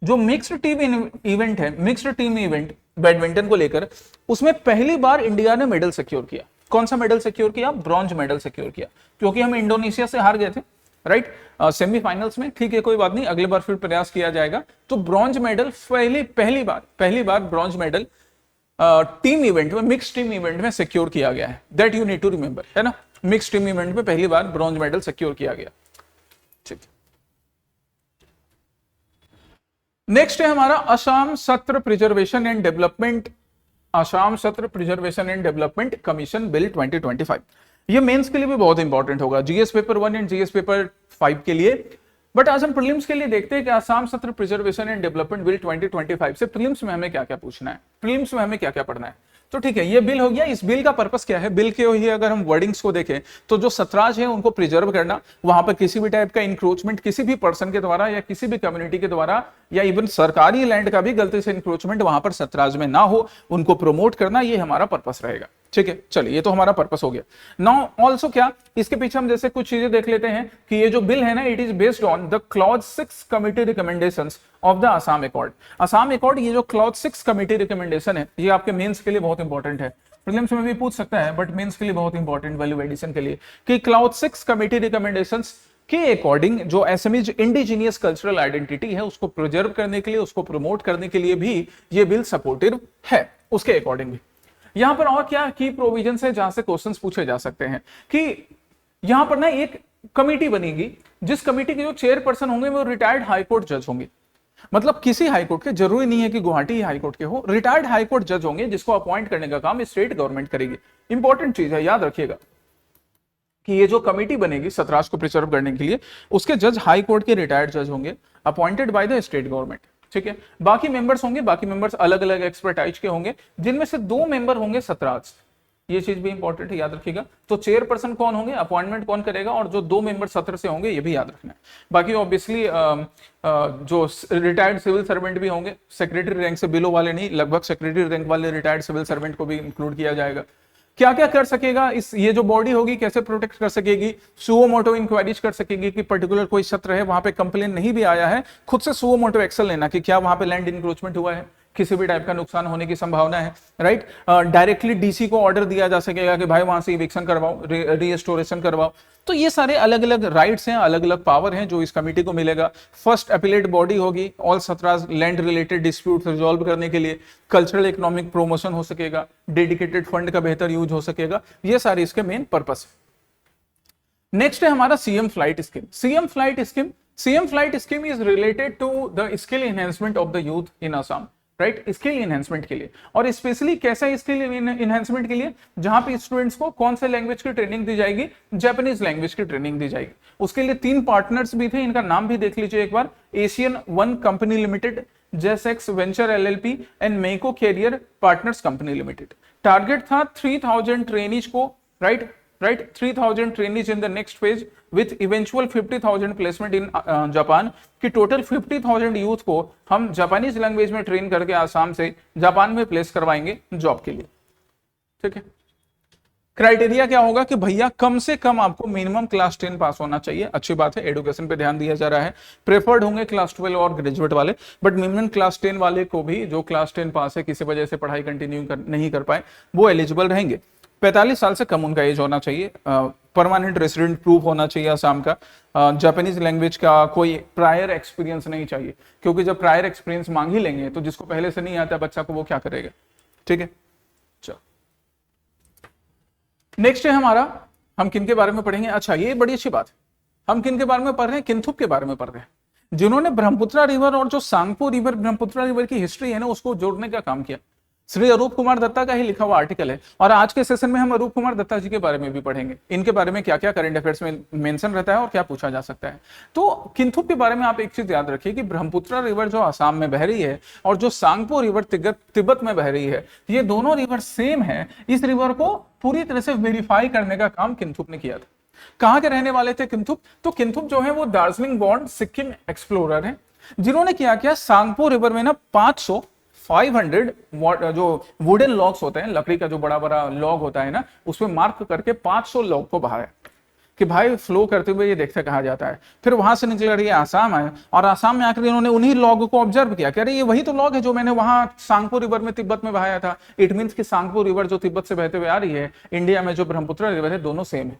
जो मिक्स्ड टीम इवेंट है, मिक्स्ड टीम इवेंट बैडमिंटन को लेकर, उसमें पहली बार इंडिया ने मेडल सिक्योर किया। कौन सा मेडल सिक्योर किया? ब्रॉन्ज मेडल सिक्योर किया, क्योंकि हम इंडोनेशिया से हार गए थे, राइट, सेमीफाइनल्स में। ठीक है, कोई बात नहीं, अगली बार फिर प्रयास किया जाएगा। तो ब्रॉन्ज मेडल पहली बार ब्रॉन्ज मेडल टीम इवेंट में, मिक्स टीम इवेंट में सिक्योर किया गया है। That you need to remember, है ना, मिक्स टीम इवेंट में पहली बार ब्रॉन्ज मेडल सिक्योर किया गया। ठीक, नेक्स्ट है हमारा असम सत्र प्रिजर्वेशन एंड डेवलपमेंट, असम सत्र preservation and development commission bill 2025। ये मेंस के लिए भी बहुत इंपॉर्टेंट होगा, GS paper 1 and GS paper 5 के लिए। बट आज हम प्रीलिम्स के लिए देखते हैं कि असम सत्र प्रिजर्वेशन एंड डेवलपमेंट बिल 2025 से प्रीलिम्स में हमें क्या क्या पूछना है, प्रीलिम्स में हमें क्या क्या पढ़ना है। तो ठीक है, ये बिल हो गया। इस बिल का पर्पस क्या है? बिल के ही अगर हम वर्डिंग्स को देखें तो जो सतराज है उनको प्रिजर्व करना, वहां पर किसी भी टाइप का इंक्रोचमेंट किसी भी पर्सन के द्वारा या किसी भी कम्युनिटी के द्वारा या इवन सरकारी लैंड का भी गलती से इंक्रोचमेंट वहां पर सतराज में ना हो, उनको प्रमोट करना, ये हमारा पर्पस रहेगा। ठीक है, चलिए, ये तो हमारा पर्पस हो गया। नाउ ऑल्सो क्या, इसके पीछे हम जैसे कुछ चीजें देख लेते हैं कि ये जो बिल है ना, it is based on the clause 6 committee recommendations of the Assam accord. Assam accord, ये जो क्लॉज 6 कमिटी रिकमेंडेशन है, ये आपके मेंस के लिए बहुत इंपॉर्टेंट है, प्रीलिम्स में भी पूछ सकता है, बट मेंस के लिए बहुत इंपॉर्टेंट, वैल्यू एडिशन के लिए, कि क्लॉज 6 कमिटी रिकमेंडेशंस के अकॉर्डिंग जो असमीज इंडिजीनियस कल्चरल आइडेंटिटी है उसको प्रिजर्व करने के लिए, उसको प्रमोट करने के लिए भी ये बिल सपोर्टिव है, उसके अकॉर्डिंग भी। यहां पर और क्या की प्रोविजन है जहां से क्वेश्चंस पूछे जा सकते हैं कि यहां पर ना एक कमेटी बनेगी, जिस कमेटी के जो चेयरपर्सन होंगे वो रिटायर्ड हाईकोर्ट जज होंगे। मतलब किसी हाईकोर्ट के, जरूरी नहीं है कि गुवाहाटी हाईकोर्ट के हो, रिटायर्ड हाईकोर्ट जज होंगे जिसको अपॉइंट करने का काम स्टेट गवर्नमेंट करेगी। इंपॉर्टेंट चीज है, याद रखिएगा कि ये जो कमेटी बनेगी सतराज को प्रिजर्व करने के लिए, उसके जज हाई कोर्ट के रिटायर्ड जज होंगे, appointed by the state government. ठीक है, बाकी मेंबर्स होंगे, बाकी मेंबर्स अलग अलग एक्सपर्टाइज के होंगे, जिनमें से 2 मेंबर होंगे सतराज। ये चीज भी इंपॉर्टेंट है, याद रखिएगा। तो चेयरपर्सन कौन होंगे, अपॉइंटमेंट कौन करेगा, और जो 2 मेंबर सत्र से होंगे, ये भी याद रखना है। बाकी ऑब्वियसली जो रिटायर्ड सिविल सर्वेंट भी होंगे, सेक्रेटरी रैंक से बिलो वाले नहीं, लगभग सेक्रेटरी रैंक वाले रिटायर्ड सिविल सर्वेंट को भी इंक्लूड किया जाएगा। क्या क्या कर सकेगा, इस ये जो बॉडी होगी कैसे प्रोटेक्ट कर सकेगी, सुओ मोटो इंक्वायरीज कर सकेगी कि पर्टिकुलर कोई क्षेत्र है वहां पे कंप्लेन नहीं भी आया है, खुद से सुओ मोटो एक्शन लेना कि क्या वहां पे लैंड इंक्रोचमेंट हुआ है, किसी भी टाइप का नुकसान होने की संभावना है, राइट। डायरेक्टली डीसी को ऑर्डर दिया जा सकेगा कि भाई वहां से इविक्शन करवाओ, रीस्टोरेशन करवाओ। तो ये सारे अलग अलग राइट्स हैं, अलग अलग पावर हैं जो इस कमेटी को मिलेगा। फर्स्ट अपीलेट बॉडी होगी all 17 land related dispute resolve करने के लिए। कल्चरल इकोनॉमिक प्रोमोशन हो सकेगा, डेडिकेटेड फंड का बेहतर यूज हो सकेगा, ये सारे इसके मेन पर्पस है। नेक्स्ट है हमारा CM flight scheme. CM flight scheme is related to the skill enhancement of the youth in Assam, right, skill enhancement के लिए। और स्पेशली कैसा स्किल इनहेंसमेंट के लिए, जहां पे स्टूडेंट्स को कौन से लैंग्वेज की ट्रेनिंग दी जाएगी, जापानीज लैंग्वेज की ट्रेनिंग दी जाएगी। उसके लिए 3 पार्टनर्स भी थे, इनका नाम भी देख लीजिए एक बार। Asian one company limited, Jessex venture LLP and Meiko career partners company limited. Target था 3000 ट्रेनीज को, right 3000 trainees in the next phase with eventual 50,000 placement in Japan, कि टोटल 50,000 यूथ को हम जापानीज लैंग्वेज में ट्रेन करके आसाम से जापान में प्लेस करवाएंगे जॉब के लिए। ठीक है, क्राइटेरिया क्या होगा कि भैया कम से कम आपको मिनिमम क्लास 10 पास होना चाहिए। अच्छी बात है, एजुकेशन पे ध्यान दिया जा रहा है। प्रेफर्ड होंगे क्लास 12 और ग्रेजुएट वाले, बट मिनिमम क्लास 10 वाले को भी, जो क्लास 10 पास है किसी वजह से पढ़ाई कंटिन्यू नहीं कर पाए, वो एलिजिबल रहेंगे। 45 साल से कम उनका एज होना चाहिए। परमानेंट रेसिडेंट प्रूफ होना चाहिए आसाम का। जापानीज लैंग्वेज का कोई प्रायर एक्सपीरियंस नहीं चाहिए, क्योंकि जब प्रायर एक्सपीरियंस मांग ही लेंगे तो जिसको पहले से नहीं आता बच्चा को, वो क्या करेगा। ठीक है, चलो नेक्स्ट है हमारा, हम किन के बारे में पढ़ेंगे। अच्छा, ये बड़ी अच्छी बात है, हम किन के बारे में पढ़ रहे हैं, किंथुप के बारे में पढ़ रहे हैं, जिन्होंने ब्रह्मपुत्रा रिवर और जो सांगपो रिवर, ब्रह्मपुत्रा रिवर की हिस्ट्री है ना, उसको जोड़ने का काम किया। श्री अरूप कुमार दत्ता का ही लिखा हुआ आर्टिकल है। और आज के सेशन में हम अरूप कुमार दत्ता जी के बारे में भी पढ़ेंगे, इनके बारे में क्या क्या करंट अफेयर्स में मेंशन रहता है और क्या पूछा जा सकता है। तो किंथुप के बारे में आप एक चीज याद रखिए कि ब्रह्मपुत्रा रिवर जो आसाम में बह रही है और जो सांगपो रिवर तिब्बत में बह रही है, ये दोनों रिवर सेम है। इस रिवर को पूरी तरह से वेरीफाई करने का काम किंथुप ने किया था। कहां के रहने वाले थे किंथुप? तो किंथुप जो है वो दार्जिलिंग बॉर्न सिक्किम एक्सप्लोरर है, जिन्होंने क्या किया, सांगपो रिवर में ना 500 जो वुडन लॉग्स होते हैं, लकड़ी का जो बड़ा बड़ा लॉग होता है ना, उसमें मार्क करके 500 लॉग को बहाया कि भाई फ्लो करते हुए ये देखते कहा जाता है। फिर वहां से निकल रही है आसाम आए, और आसाम में आकर इन्होंने उन्हीं लॉग को ऑब्जर्व किया कि अरे ये वही तो लॉग है जो मैंने वहां सांगपो रिवर में तिब्बत में बहाया था। इट मीन्स कि सांगपो रिवर जो तिब्बत से बहते हुए आ रही है, इंडिया में जो ब्रह्मपुत्रा रिवर है, दोनों सेम है।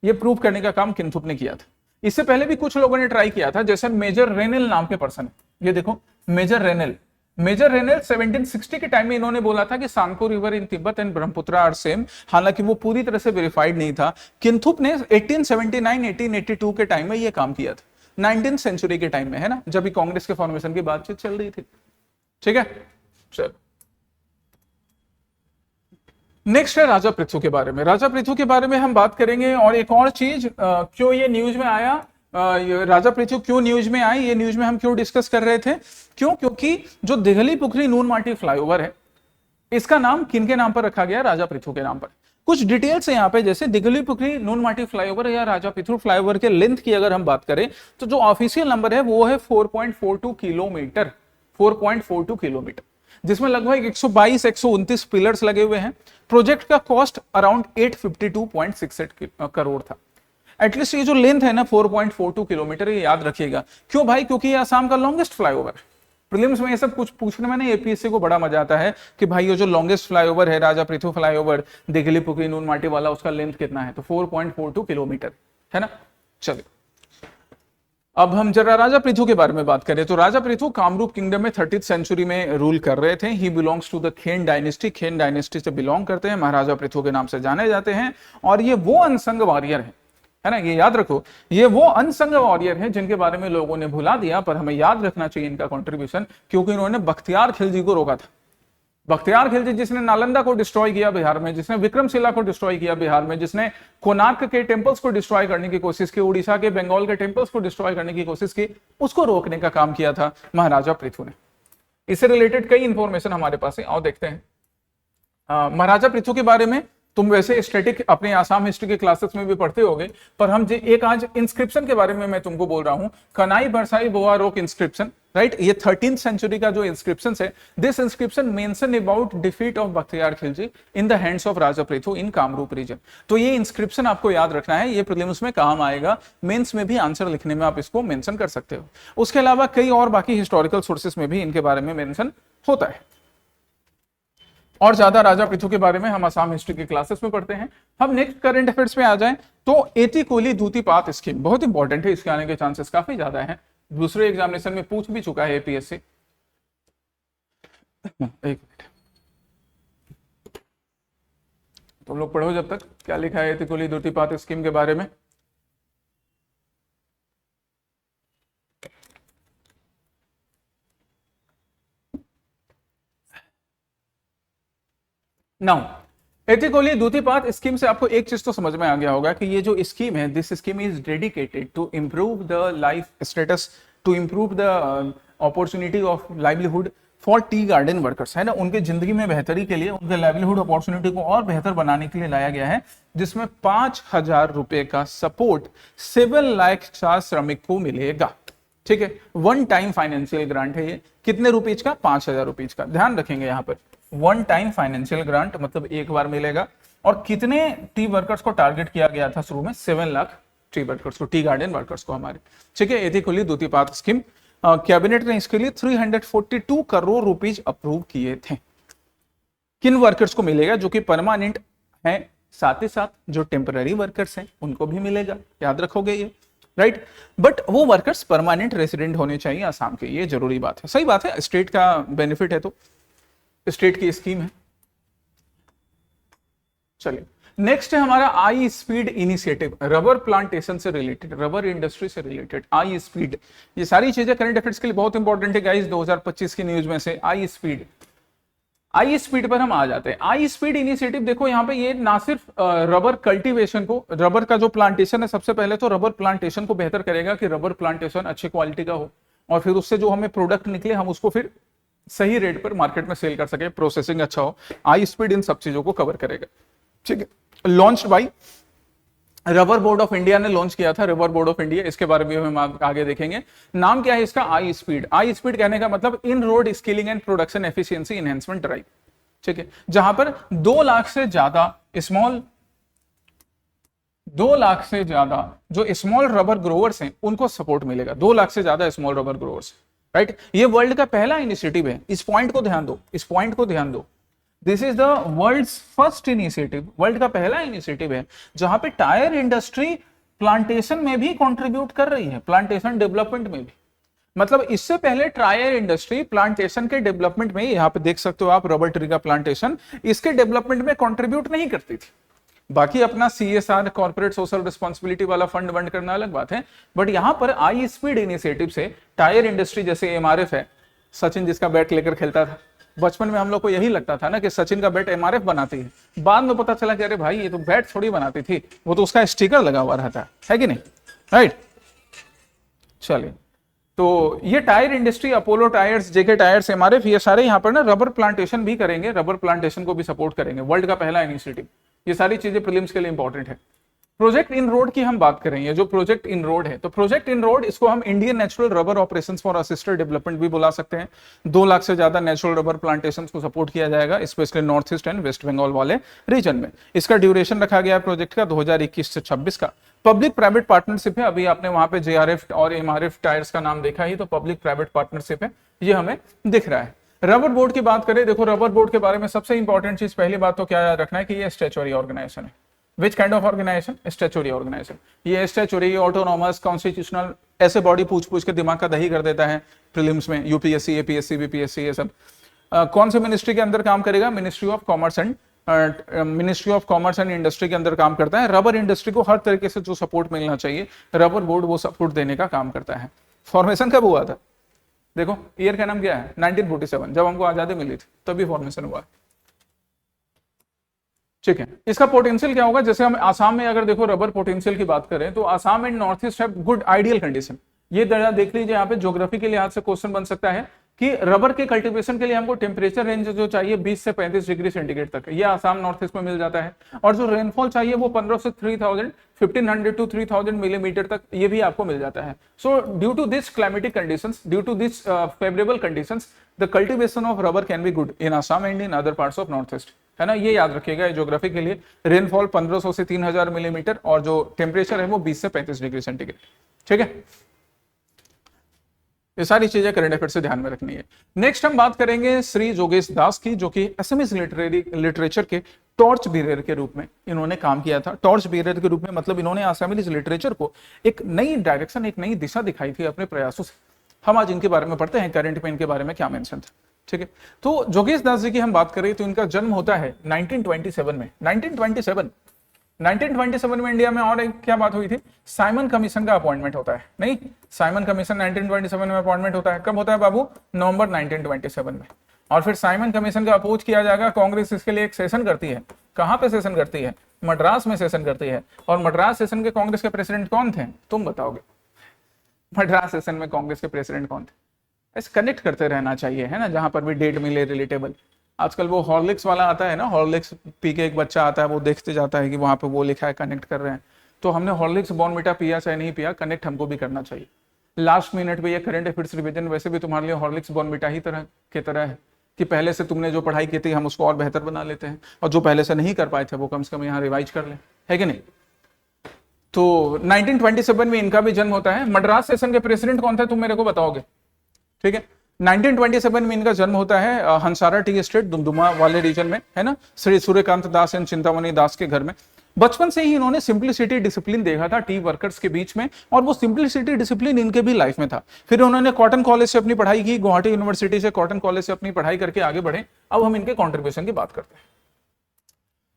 ये प्रूव करने का काम किंथुप ने किया था। इससे पहले भी कुछ लोगों ने ट्राई किया था, जैसे मेजर रेनेल नाम के पर्सन है, ये देखो मेजर रेनेल 1760 के टाइम में इन्होंने बोला था कि Tsangpo river in Tibet and Brahmaputra are same. हालांकि वो पूरी तरह से वेरीफाइड नहीं था। किंथुप ने 1879-1882 के टाइम में ये काम किया था, 19th सेंचुरी के टाइम में, है ना, जब भी कांग्रेस के फॉर्मेशन की बातचीत चल रही थी। ठीक है, चलो नेक्स्ट है राजा पृथु के बारे में। राजा पृथु के बारे में हम बात करेंगे। और एक और चीज, क्यों ये न्यूज में आया, राजा पृथु क्यों न्यूज में आई, ये न्यूज में हम क्यों डिस्कस कर रहे थे, क्योंकि जो दिघली पुखरी नून माटी फ्लाईओवर है, इसका नाम किनके नाम पर रखा गया, राजा पृथु के नाम पर। कुछ डिटेल्स है यहाँ पे, जैसे दिघली पुखरी नून माटी फ्लाईओवर या राजा पृथु फ्लाईओवर के लेंथ की अगर हम बात करें तो जो ऑफिशियल नंबर है वो है 4.42 किलोमीटर, 4.42 किलोमीटर, जिसमें लगभग 122-129 पिलर्स लगे हुए हैं। प्रोजेक्ट का कॉस्ट अराउंड 852.68 करोड़ था। एटलीस्ट ये जो लेंथ है ना 4.42 किलोमीटर, ये याद रखिएगा। क्यों भाई? क्योंकि ये आसाम का लॉन्गेस्ट फ्लाईओवर। प्रीलिम्स में ये सब कुछ पूछने में ना एपीएससी को बड़ा मजा आता है कि भाई ये जो लॉन्गेस्ट फ्लाईओवर है राजा पृथु फ्लाईओवर दिघली पुखरी नून माटी वाला, उसका लेंथ कितना है, तो 4.42 किलोमीटर है ना। चलिए अब हम जरा राजा पृथु के बारे में बात करें तो राजा पृथु कामरूप किंगडम में 30th सेंचुरी में रूल कर रहे थे। ही बिलोंग्स टू द खेन डायनेस्टी, खेन डायनेस्टी से बिलोंग करते हैं, महाराजा पृथु के नाम से जाने जाते हैं। और ये वो अनसंग वॉरियर है ना, ये याद रखो, ये वो अनसंग वॉरियर है जिनके बारे में लोगों ने भुला दिया, पर हमें याद रखना चाहिए इनका कंट्रीब्यूशन, क्योंकि इन्होंने बख्तियार खिलजी को रोका था। बख्तियार खिलजी जिसने नालंदा को डिस्ट्रॉय किया बिहार में, जिसने विक्रमशिला को डिस्ट्रॉय किया बिहार में, जिसने कोणार्क के टेंपल्स को डिस्ट्रॉय करने की कोशिश की, उड़ीसा के बंगाल के टेंपल्स को डिस्ट्रॉय करने की कोशिश की, उसको रोकने का काम किया था महाराजा पृथु ने। इससे रिलेटेड कई इंफॉर्मेशन हमारे पास है, आओ देखते हैं। महाराजा पृथु के बारे में तुम वैसे स्टैटिक अपने आसाम हिस्ट्री के क्लासेस में भी पढ़ते होगे, पर हम एक आज इंस्क्रिप्शन के बारे में मैं तुमको बोल रहा हूं, कनाई बरसाई बोआ रोक इंस्क्रिप्शन, राइट। ये 13th सेंचुरी का जो इंस्क्रिप्शन है, this inscription mention about defeat of Bakhtiyar Khilji in the hands of Raja Prithu in Kamrup region. तो ये इंस्क्रिप्शन आपको याद रखना है, ये प्रीलिम्स में काम आएगा, मेंस में भी आंसर लिखने में आप इसको मेंशन कर सकते हो। उसके अलावा कई और बाकी हिस्टोरिकल सोर्सेस में भी इनके बारे में मेंशन होता है। और ज्यादा राजा पृथु के बारे में हम आसाम हिस्ट्री के क्लासेस में पढ़ते हैं। हम नेक्स्ट करंट अफेयर्स में आ जाएं तो एटी कोली दूतीपात स्कीम बहुत इंपॉर्टेंट है, इसके आने के चांसेस काफी ज्यादा हैं, दूसरे एग्जामिनेशन में पूछ भी चुका है एपीएससी। एक मिनट, तुम लोग पढ़ो जब तक, क्या लिखा है एटी कोली दूतीपात स्कीम के बारे में। नाउ एथिकोली दूतीपात स्कीम से आपको एक चीज तो समझ में आ गया होगा कि ये जो स्कीम है, this scheme is dedicated to improve the life status, to improve the opportunity of livelihood for tea garden workers, है ना, उनके जिंदगी में बेहतरी के लिए, उनके लाइवलीहुड अपॉर्चुनिटी को और बेहतर बनाने के लिए लाया गया है, जिसमें 5,000 रुपए का सपोर्ट 7 लाख श्रमिक को मिलेगा। ठीक है, वन टाइम फाइनेंशियल ग्रांट है ये। कितने रुपीज का? 5,000 रुपीज का। ध्यान रखेंगे यहाँ पर वन टाइम फाइनेंशियल ग्रांट मतलब एक बार मिलेगा। और कितने टी वर्कर्स को टारगेट किया गया था शुरू में? 7 लाख टी वर्कर्स को, टी गार्डन वर्कर्स को हमारे। ठीक है, एथिकली दूतीपात स्कीम कैबिनेट ने इसके लिए 342 करोड़ रुपीज अप्रूव किए थे। किन वर्कर्स को मिलेगा? जो कि परमानेंट है, साथ ही साथ जो टेम्पररी वर्कर्स हैं उनको भी मिलेगा। याद रखोगे ये, राइट। बट वो वर्कर्स परमानेंट रेसिडेंट होने चाहिए आसाम के, ये जरूरी बात है। सही बात है, स्टेट का बेनिफिट है तो स्टेट की स्कीम है। चलिए नेक्स्ट है हमारा आई स्पीड इनिशिएटिव, रबर प्लांटेशन से रिलेटेड, रबर इंडस्ट्री से रिलेटेड आई स्पीड। ये सारी चीजें करंट अफेयर्स के लिए बहुत इंपॉर्टेंट है गाइस। 2025 की न्यूज में से आई स्पीड, आई स्पीड पर हम आ जाते हैं। आई स्पीड इनिशिएटिव देखो यहाँ पे, ये ना सिर्फ रबर कल्टीवेशन को, रबर का जो प्लांटेशन है, सबसे पहले तो रबर प्लांटेशन को बेहतर करेगा कि रबर प्लांटेशन अच्छी क्वालिटी का हो, और फिर उससे जो हमें प्रोडक्ट निकले हम उसको फिर सही रेट पर मार्केट में सेल कर सके, प्रोसेसिंग अच्छा हो। आई स्पीड इन सब चीजों को कवर करेगा। ठीक है, launched by rubber board of India ने लॉन्च किया था, रबर बोर्ड ऑफ इंडिया, इसके बारे में हम आगे देखेंगे। नाम क्या है इसका? आई स्पीड। आई स्पीड कहने का मतलब in road skilling and production efficiency enhancement drive. ठीक है, जहां पर 2 लाख से ज्यादा जो स्मॉल रबर ग्रोवर्स हैं उनको सपोर्ट मिलेगा। 2 लाख से ज्यादा स्मॉल रबर ग्रोवर्स, राइट। ये वर्ल्ड का पहला इनिशिएटिव है, इस पॉइंट को ध्यान दो, इस पॉइंट को ध्यान दो। This is the world's first initiative, world का पहला इनिशिएटिव है जहां पे टायर इंडस्ट्री प्लांटेशन में भी कंट्रीब्यूट कर रही है, प्लांटेशन डेवलपमेंट में भी। मतलब इससे पहले टायर इंडस्ट्री प्लांटेशन के डेवलपमेंट में, यहां पे देख सकते हो आप रबर ट्री का प्लांटेशन, इसके डेवलपमेंट में कंट्रीब्यूट नहीं करती थी। बाकी अपना CSR कॉर्पोरेट सोशल रिस्पॉन्सिबिलिटी वाला फंड वंड करना अलग बात है, बट यहां पर आई स्पीड इनिशिएटिव से टायर इंडस्ट्री, जैसे MRF है, सचिन जिसका बैट लेकर खेलता था, बचपन में हम लोग को यही लगता था ना कि सचिन का बैट MRF बनाती है। बाद में पता चला कि अरे भाई ये तो बैट थोड़ी बनाती थी, वो तो उसका स्टिकर लगा हुआ रहता है कि नहीं, राइट। चलिए, तो ये tyre industry, Apollo tyres, JK tyres, MRF, ये सारे यहाँ पर ना रबर प्लांटेशन भी करेंगे, रबर प्लांटेशन को भी सपोर्ट करेंगे। वर्ल्ड का पहला इनिशिएटिव। ये सारी चीजें प्रीलिम्स के लिए इंपॉर्टेंट है। प्रोजेक्ट इन रोड की हम बात करेंगे, जो प्रोजेक्ट इन रोड है, तो प्रोजेक्ट इन रोड, इसको हम Indian natural rubber operations for assisted development भी बुला सकते हैं। 2 लाख से ज्यादा नेचुरल रबर प्लांटेशंस को सपोर्ट किया जाएगा, specially north east and west Bengal वाले रीजन में। इसका ड्यूरेशन रखा गया है प्रोजेक्ट का 2021 से 26 का। पब्लिक प्राइवेट पार्टनरशिप है, अभी आपने वहां पे JRF और MRF टायर्स का नाम देखा ही, तो पब्लिक प्राइवेट पार्टनरशिप है, ये हमें दिख रहा है। रबर बोर्ड की बात करें, देखो रबर बोर्ड के बारे में सबसे इंपॉर्टेंट चीज, पहली बात तो क्या याद रखना है कि ये स्टैट्यूटरी ऑर्गेनाइजेशन है। Which kind of organisation? Statutory organisation. ये स्टैट्यूटरी, ऑटोनॉमस, कॉन्स्टिट्यूशनल, ऐसे बॉडी पूछ के दिमाग का दही कर देता है प्रीलिम्स में, UPSC, APSC, BPSC, ये सब। कौन से मिनिस्ट्री के अंदर काम करेगा? Ministry of commerce and industry के अंदर काम करता है। रबर इंडस्ट्री को हर तरीके से जो सपोर्ट मिलना चाहिए, रबर बोर्ड वो सपोर्ट देने का काम करता है। फॉर्मेशन कब हुआ था? देखो ईयर का नाम क्या है? 1947, जब हमको आजादी मिली थी तभी फॉर्मेशन हुआ। ठीक है, इसका पोटेंशियल क्या होगा? जैसे हम आसाम में अगर देखो रबर पोटेंशियल की बात करें, तो Assam and north east have good ideal condition. ये दर्जा देख लीजिए, यहाँ पे ज्योग्राफी के लिहाज से क्वेश्चन बन सकता है कि रबर के कल्टीवेशन के लिए हमको टेम्परेचर रेंज जो चाहिए 20 से 35 डिग्री सेंटीग्रेड तक, ये आसाम नॉर्थ ईस्ट में मिल जाता है। और जो रेनफॉल चाहिए वो 15 से 1500 टू 3000 मिलीमीटर तक ये भी आपको मिल जाता है। So due to this climatic conditions, due to this favourable conditions, the cultivation of rubber can be good in Assam and in other parts of north east, है ना। ये याद रखिएगा ज्योग्राफी के लिए। रेनफॉल 1500 से 3000 मिलीमीटर और जो टेम्परेचर है वो 20 से 35 डिग्री सेंटीग्रेड, ठीक है। ये सारी चीजें करंट अफेयर से ध्यान में रखनी है। नेक्स्ट हम बात करेंगे श्री जोगेश दास की, जो कि असमीज लिटरेचर के टॉर्च बीरर के रूप में इन्होंने काम किया था। टॉर्च बीरर के रूप में मतलब इन्होंने असमीज लिटरेचर को एक नई डायरेक्शन, एक नई दिशा दिखाई थी अपने प्रयासों से। हम आज इनके बारे में पढ़ते हैं, करंट में इनके बारे में क्या मेंशन था, ठीक है। तो जोगेश दास जी की हम बात करें तो इनका जन्म होता है 1927 में। 1927 में इंडिया में और एक क्या बात हुई थी, साइमन कमीशन का अपॉइंटमेंट होता है। नहीं, साइमन कमीशन 1927 में अपॉइंटमेंट होता है। कब होता है बाबू? नवंबर 1927 में। और फिर साइमन कमीशन का अपोज किया जाएगा। कांग्रेस इसके लिए एक सेशन करती है। कहां पे सेशन करती है? मद्रास में सेशन करती है। और मद्रास सेशन के कांग्रेस के प्रेसिडेंट कौन थे, तुम बताओगे? मद्रास सेशन में कांग्रेस के प्रेसिडेंट कौन थे? ऐसे कनेक्ट करते रहना चाहिए, है ना, जहां पर भी डेट मिले रिलेटेबल। आजकल वो हॉर्लिक्स वाला आता है ना, हॉर्लिक्स पी के एक बच्चा आता है, वो देखते जाता है कि वहां पे वो लिखा है, कनेक्ट कर रहे हैं। तो हमने हॉर्लिक्स बॉर्नविटा पिया चाहे नहीं पिया, कनेक्ट हमको भी करना चाहिए। लास्ट मिनट पे ये करंट अफेयर्स रिवीजन वैसे भी तुम्हारे लिए हॉर्लिक्स बॉर्नविटा ही तरह के तरह है कि पहले से तुमने जो पढ़ाई की थी हम उसको और बेहतर बना लेते हैं, और जो पहले से नहीं कर पाए थे वो कम से कम यहाँ रिवाइज कर ले, है कि नहीं। तो 1927 में इनका भी जन्म होता है। मद्रास सेशन के प्रेसिडेंट कौन थे तुम मेरे को बताओगे, ठीक है। 1927 में इनका जन्म होता है हंसारा टी एस्टेट दुमदुमा वाले रीजन में, है ना, श्री सूर्यकांत दास एंड चिंतामणि दास के घर में। बचपन से ही इन्होंने सिंप्लिसिटी डिसिप्लिन देखा था टी वर्कर्स के बीच में, और वो सिंप्लिसिटी डिसिप्लिन इनके भी लाइफ में था। फिर उन्होंने कॉटन कॉलेज से अपनी पढ़ाई की, गुवाहाटी यूनिवर्सिटी से कॉटन कॉलेज से अपनी पढ़ाई करके आगे बढ़े। अब हम इनके कॉन्ट्रीब्यूशन की बात करते हैं।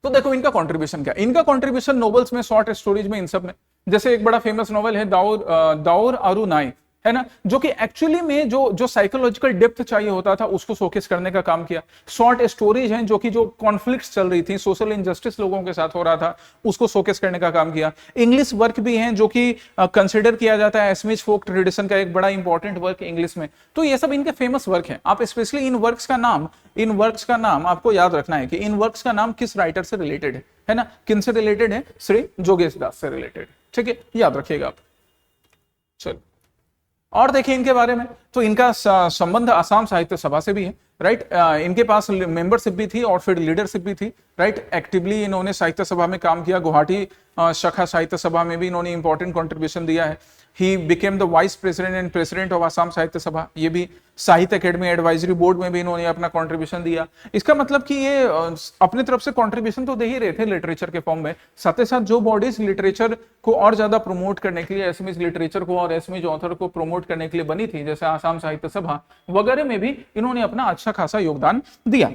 तो देखो इनका कॉन्ट्रीब्यूशन क्या, इनका कॉन्ट्रीब्यूशन नॉवेल्स में, शॉर्ट स्टोरीज में, इन सब में। जैसे एक बड़ा फेमस नॉवेल है दाऊर अरुनाई, है ना, जो कि एक्चुअली में जो साइकोलॉजिकल डेप्थ चाहिए होता था उसको शोकेस करने का काम किया। शॉर्ट स्टोरीज हैं जो कि जो कॉन्फ्लिक्ट्स चल रही थी, सोशल इनजस्टिस लोगों के साथ हो रहा था, उसको शोकेस करने का काम किया। इंग्लिश वर्क भी हैं जो कि कंसिडर किया जाता है असमीज फोक ट्रेडिशन का एक बड़ा इंपॉर्टेंट वर्क इंग्लिश में। तो ये सब इनके फेमस वर्क हैं। आप स्पेशली इन वर्क्स का नाम आपको याद रखना है कि इन वर्क्स का नाम किस राइटर से रिलेटेड है ना, किन से रिलेटेड है? श्री जोगेश दास से रिलेटेड, ठीक है, याद रखिएगा आप। चलो और देखिए इनके बारे में, तो इनका संबंध आसाम साहित्य सभा से भी है, राइट। इनके पास मेंबरशिप भी थी और फिर लीडरशिप भी थी, राइट। एक्टिवली इन्होंने साहित्य सभा में काम किया। गुवाहाटी शाखा साहित्य सभा में भी इन्होंने इंपॉर्टेंट कंट्रीब्यूशन दिया है। He became the vice president and president of Assam साहित्य सभा। ये भी साहित्य अकेडमी एडवाइजरी बोर्ड में भी इन्होंने अपना कंट्रीब्यूशन दिया। इसका मतलब कि ये अपनी तरफ से कंट्रीब्यूशन तो दे ही रहे थे लिटरेचर के फॉर्म में, साथ ही साथ जो बॉडीज लिटरेचर को और ज्यादा प्रमोट करने के लिए, असमीज लिटरेचर को और असमीज ऑथर को प्रमोट करने के लिए बनी थी, जैसे आसाम साहित्य सभा वगैरह में भी इन्होंने अपना अच्छा खासा योगदान दिया।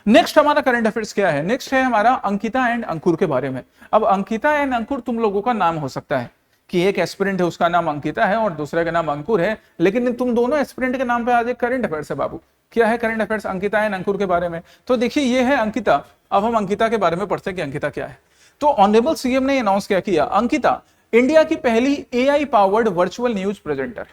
नेक्स्ट हमारा करंट अफेयर्स क्या है? नेक्स्ट है हमारा अंकिता एंड अंकुर के बारे में। अब अंकिता एंड अंकुर तुम लोगों का नाम हो सकता है कि एक एस्पिरेंट है उसका नाम अंकिता है और दूसरे का नाम अंकुर है, लेकिन तुम दोनों एस्पिरेंट के नाम पे आज एक करंट अफेयर्स है बाबू। क्या है करंट अफेयर्स अंकिता एंड अंकुर के बारे में? तो देखिए ये है अंकिता। अब हम अंकिता के बारे में पढ़ते हैं कि अंकिता क्या है। तो ऑनरेबल सीएम ने अनाउंस क्या किया, अंकिता इंडिया की पहली AI powered virtual news presenter.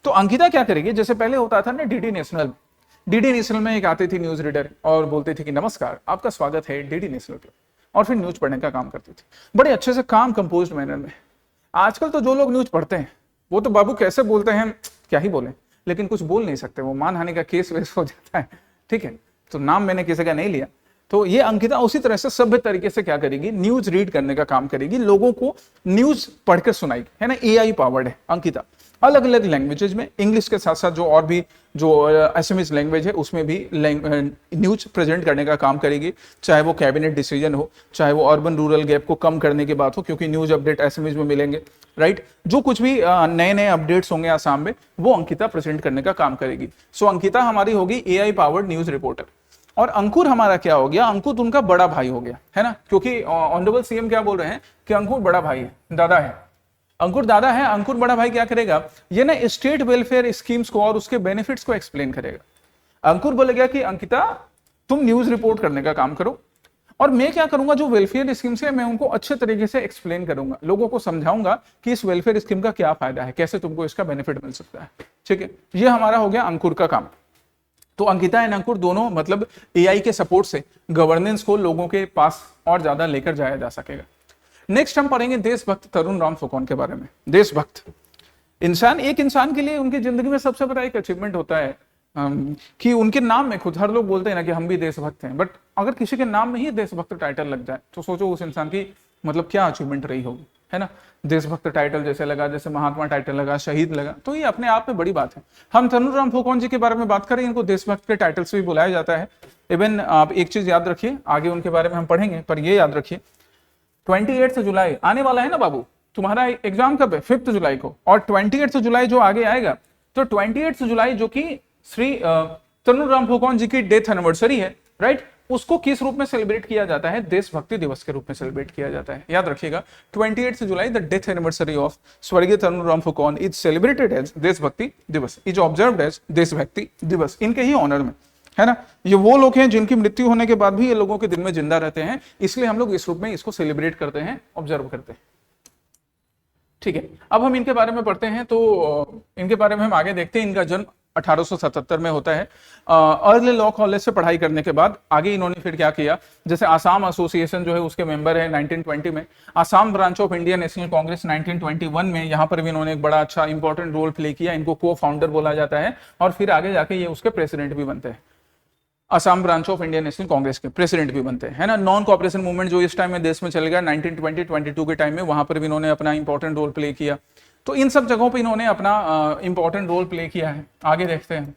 तो अंकिता क्या करेगी, जैसे पहले होता था ना डीडी नेशनल में एक आती थी न्यूज रीडर और बोलती थी कि नमस्कार आपका स्वागत है डीडी नेशनल पे, और फिर न्यूज पढ़ने का काम करती थी बड़े अच्छे से काम कंपोज्ड मैनर में। आजकल तो जो लोग न्यूज पढ़ते हैं वो तो बाबू कैसे बोलते हैं क्या ही बोले, लेकिन कुछ बोल नहीं सकते, वो मानहानि का केस वेस हो जाता है, ठीक है। तो नाम मैंने किसी का नहीं लिया। तो ये अंकिता उसी तरह से सभ्य तरीके से क्या करेगी, न्यूज रीड करने का काम करेगी, लोगों को न्यूज पढ़कर सुनाएगी, है ना। एआई पावर्ड है अंकिता, अलग अलग लैंग्वेजेस में, इंग्लिश के साथ साथ जो और भी जो असमीज लैंग्वेज है उसमें भी न्यूज प्रेजेंट करने का काम करेगी, चाहे वो कैबिनेट डिसीजन हो, चाहे वो अर्बन रूरल गैप को कम करने की बात हो, क्योंकि न्यूज अपडेट असमीज में मिलेंगे, राइट। जो कुछ भी नए नए अपडेट्स होंगे आसाम में वो अंकिता प्रेजेंट करने का काम करेगी। सो अंकिता हमारी होगी एआई पावर्ड न्यूज रिपोर्टर। और अंकुर हमारा क्या हो गया, अंकुर उनका बड़ा भाई हो गया, है ना, क्योंकि ऑनरेबल सीएम क्या बोल रहे हैं कि अंकुर बड़ा भाई है, दादा है, अंकुर दादा है। अंकुर बड़ा भाई क्या करेगा, ये ना स्टेट वेलफेयर स्कीम्स को और उसके बेनिफिट्स को एक्सप्लेन करेगा। अंकुर बोलेगा कि अंकिता तुम न्यूज रिपोर्ट करने का काम करो और मैं क्या करूंगा, जो वेलफेयर स्कीम्स है मैं उनको अच्छे तरीके से एक्सप्लेन करूंगा, लोगों को समझाऊंगा कि इस वेलफेयर स्कीम का क्या फायदा है, कैसे तुमको इसका बेनिफिट मिल सकता है, ठीक है। ये हमारा हो गया अंकुर का काम। तो अंकिता एंड अंकुर दोनों मतलब एआई के सपोर्ट से गवर्नेंस को लोगों के पास और ज्यादा लेकर जाया जा सकेगा। नेक्स्ट हम पढ़ेंगे देशभक्त तरुण राम फुकॉन के बारे में। देशभक्त इंसान, एक इंसान के लिए उनकी जिंदगी में सबसे बड़ा एक अचीवमेंट होता है कि उनके नाम में, खुद हर लोग बोलते हैं ना कि हम भी देशभक्त हैं, बट अगर किसी के नाम में ही देशभक्त टाइटल लग जाए तो सोचो उस इंसान की मतलब क्या अचीवमेंट रही होगी, है ना। देशभक्त टाइटल जैसे लगा, जैसे महात्मा टाइटल लगा, शहीद लगा, तो ये अपने आप में बड़ी बात है। हम तरुण राम फुकॉन जी के बारे में बात करें, इनको देशभक्त के टाइटल से भी बुलाया जाता है। इवन आप एक चीज याद रखिए, आगे उनके बारे में हम पढ़ेंगे, पर ये याद रखिए 28 जुलाई आने वाला है ना बाबू, तुम्हारा एग्जाम कब है? 5 जुलाई को, और 28 जुलाई जो आगे आएगा, तो 28 जुलाई जो कि श्री तरुण राम फुकॉन जी की डेथ एनिवर्सरी है, राइट, उसको किस रूप में सेलिब्रेट किया जाता है? देशभक्ति दिवस के रूप में सेलिब्रेट किया जाता है। याद रखिएगा 28 जुलाई द डेथ एनिवर्सरी ऑफ स्वर्गीय तरुण राम फुकॉन इज सेलिब्रेटेड एज देशभक्ति दिवस, इज ऑब्जर्व्ड एज देशभक्ति दिवस, इनके ही ऑनर में, है ना। ये वो लोग हैं जिनकी मृत्यु होने के बाद भी ये लोगों के दिल में जिंदा रहते हैं, इसलिए हम लोग इस रूप में इसको सेलिब्रेट करते हैं, ऑब्जर्व करते हैं। ठीक है, अब हम इनके बारे में पढ़ते हैं, तो इनके बारे में हम आगे देखते हैं। इनका जन्म 1877 में होता है। अर्ली लॉ कॉलेज से पढ़ाई करने के बाद आगे इन्होंने फिर क्या किया, जैसे आसाम एसोसिएशन जो है उसके मेंबर है 1920 में, Assam branch of Indian national Congress 1921 में, यहाँ पर भी इन्होंने एक बड़ा अच्छा इंपॉर्टेंट रोल प्ले किया, इनको को फाउंडर बोला जाता है, और फिर आगे जाके ये उसके प्रेसिडेंट भी बनते हैं, Assam branch of Indian national Congress के प्रेसिडेंट भी बनते हैं, है ना। नॉन कॉपरेशन मूवमेंट जो इस टाइम में देश में चल गया 1920-22 के टाइम में, वहां पर भी इन्होंने अपना इंपॉर्टेंट रोल प्ले किया। तो इन सब जगहों पे इन्होंने अपना इंपॉर्टेंट रोल प्ले किया है। आगे देखते हैं,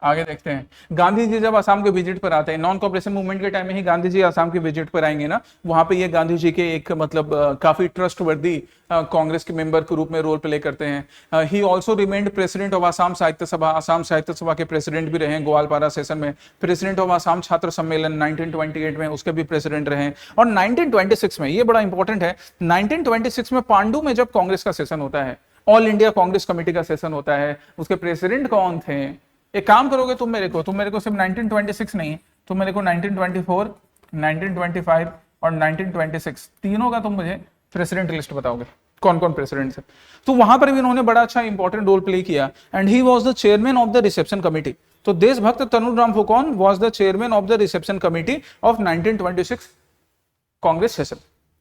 आगे देखते हैं। गांधी जी जब असम के विजिट पर आते हैं, नॉन कॉपरेशन मूवमेंट के टाइम में ही गांधी जी असम के विजिट पर आएंगे ना, वहां पे ये गांधी जी के एक मतलब काफी ट्रस्टवर्दी कांग्रेस के मेंबर के रूप में रोल प्ले करते हैं। He also remained president of Assam साहित्य सभा, आसाम साहित्य सभा के प्रेसिडेंट भी रहे ग्वालपारा सेशन में, प्रेसिडेंट ऑफ आसाम छात्र सम्मेलन 1928 में उसके भी प्रेसिडेंट रहे, और 1926 में, ये बड़ा इंपॉर्टेंट है, 1926 में पांडु में जब कांग्रेस का सेशन होता है, ऑल इंडिया कांग्रेस कमेटी का सेशन होता है, उसके प्रेसिडेंट कौन थे? एक काम करोगे तुम मेरे को सिर्फ 1926 नहीं, तुम मेरे को 1924, 1925 और 1926 तीनों का तुम मुझे प्रेसिडेंट लिस्ट बताओगे, कौन कौन प्रेसिडेंट है। तो वहां पर भी इन्होंने बड़ा अच्छा इंपॉर्टेंट रोल प्ले किया, and he was the chairman of the reception committee. तो देशभक्त Tarun Ram Phukan was the chairman of the reception committee of 1926 Congress session,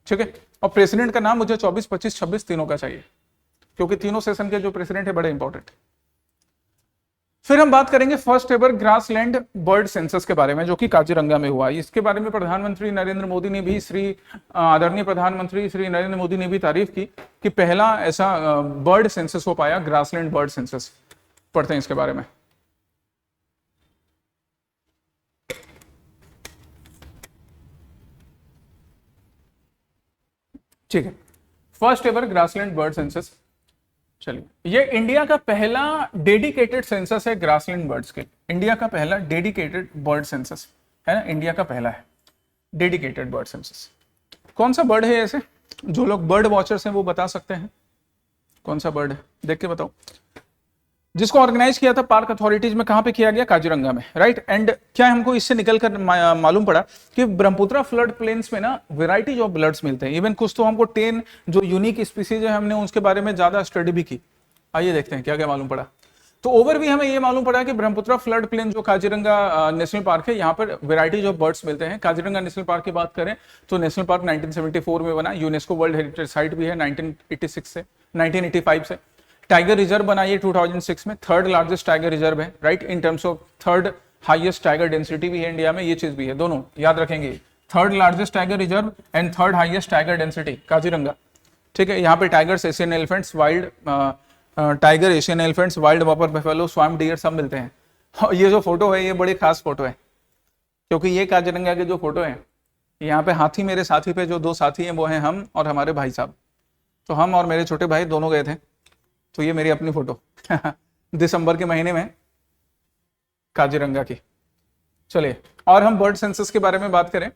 ठीक है। और प्रेसिडेंट का नाम मुझे 24, 25, 26 तीनों का चाहिए, क्योंकि तीनों सेशन के जो प्रेसिडेंट है बड़े इंपॉर्टेंट। फिर हम बात करेंगे first ever grassland bird census के बारे में, जो कि काजीरंगा में हुआ। इसके बारे में प्रधानमंत्री नरेंद्र मोदी ने भी, आदरणीय प्रधानमंत्री श्री नरेंद्र मोदी ने भी तारीफ की कि पहला ऐसा बर्ड सेंसस हो पाया, ग्रासलैंड बर्ड सेंसस। पढ़ते हैं इसके बारे में। ठीक है, first ever grassland bird census. चलिए, ये इंडिया का पहला डेडिकेटेड सेंसस है ग्रासलैंड बर्ड्स के, इंडिया का पहला डेडिकेटेड बर्ड सेंसस है ना, इंडिया का पहला है डेडिकेटेड बर्ड सेंसस। कौन सा बर्ड है ऐसे? जो लोग बर्ड वॉचर्स हैं वो बता सकते हैं कौन सा बर्ड है, देख के बताओ। जिसको ऑर्गेनाइज किया था पार्क अथॉरिटीज में, कहां पे किया गया? काजीरंगा में, राइट। एंड क्या हमको इससे निकलकर मालूम पड़ा कि ब्रह्मपुत्र फ्लड प्लेन्स में ना वैरायटी ऑफ बर्ड्स मिलते हैं। इवन कुछ तो हमको 10 जो यूनिक स्पीसीज है, हमने उसके बारे में ज्यादा स्टडी भी की। आइए देखते हैं क्या क्या मालूम पड़ा। तो ओवर भी हमें ये मालूम पड़ा कि ब्रह्मपुत्र फ्लड प्लेन जो काजीरंगा नेशनल पार्क है, यहाँ पर वैरायटीज ऑफ बर्ड्स मिलते हैं। काजीरंगा नेशनल पार्क की बात करें तो नेशनल पार्क 1974 में बना, यूनेस्को वर्ल्ड हेरिटेज साइट भी है 1985 से। टाइगर रिजर्व बना ये 2006 में, थर्ड लार्जेस्ट टाइगर रिजर्व है, right, in terms of third highest tiger density भी है इंडिया में, ये चीज भी है, दोनों याद रखेंगे, third largest tiger reserve and third highest tiger density Kaziranga, ठीक है। यहाँ पे tigers, Asian elephants, wild tiger, Asian elephants, wild water buffalo, swamp deer सब मिलते हैं। और ये जो फोटो है ये बड़ी खास फोटो है, क्योंकि ये काजीरंगा के जो फोटो है, यहाँ पे हाथी, मेरे साथी पे जो 2 साथी हैं वो हैं हम और हमारे भाई साहब। तो हम और मेरे छोटे भाई दोनों गए थे, तो ये मेरी अपनी फोटो दिसंबर के महीने में काजीरंगा की। चलिए, और हम बर्ड सेंसस के बारे में बात करें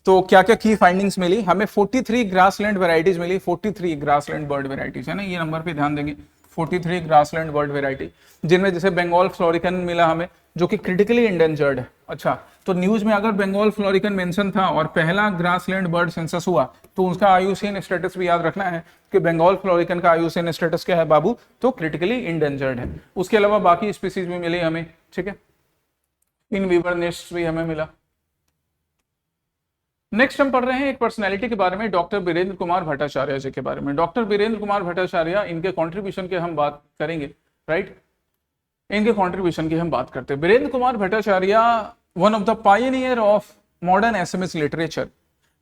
तो क्या क्या की फाइंडिंग्स मिली हमें? 43 ग्रासलैंड वैरायटीज मिली, 43 ग्रासलैंड बर्ड वैरायटीज, है ना, ये नंबर पे ध्यान देंगे, 43 ग्रासलैंड बर्ड वैरायटी, जिनमें जैसे बंगाल फ्लोरिकन मिला हमें, जो कि क्रिटिकली इंडेंजर्ड है। अच्छा, तो न्यूज में अगर बंगाल फ्लोरिकन मेंशन था और पहला ग्रासलैंड बर्ड सेंसस हुआ तो उसका आईयूसीएन स्टेटस भी याद रखना है कि बंगाल फ्लोरिकन का आईयूसीएन स्टेटस क्या है बाबू, तो क्रिटिकली इंडेंजर्ड है। उसके अलावा बाकी स्पीसीज भी मिली हमें, ठीक है, इन वीवर नेस्ट भी हमें मिला। नेक्स्ट हम पढ़ रहे हैं एक पर्सनैलिटी के बारे में, डॉक्टर बीरेंद्र कुमार भट्टाचार्य जी के बारे में। डॉक्टर बीरेंद्र कुमार भट्टाचार्य, इनके कंट्रीब्यूशन के हम बात करेंगे, राइट, इनके कंट्रीब्यूशन की हम बात करते हैं। Birendra Kumar Bhattacharya one of the pioneer of modern Assamese literature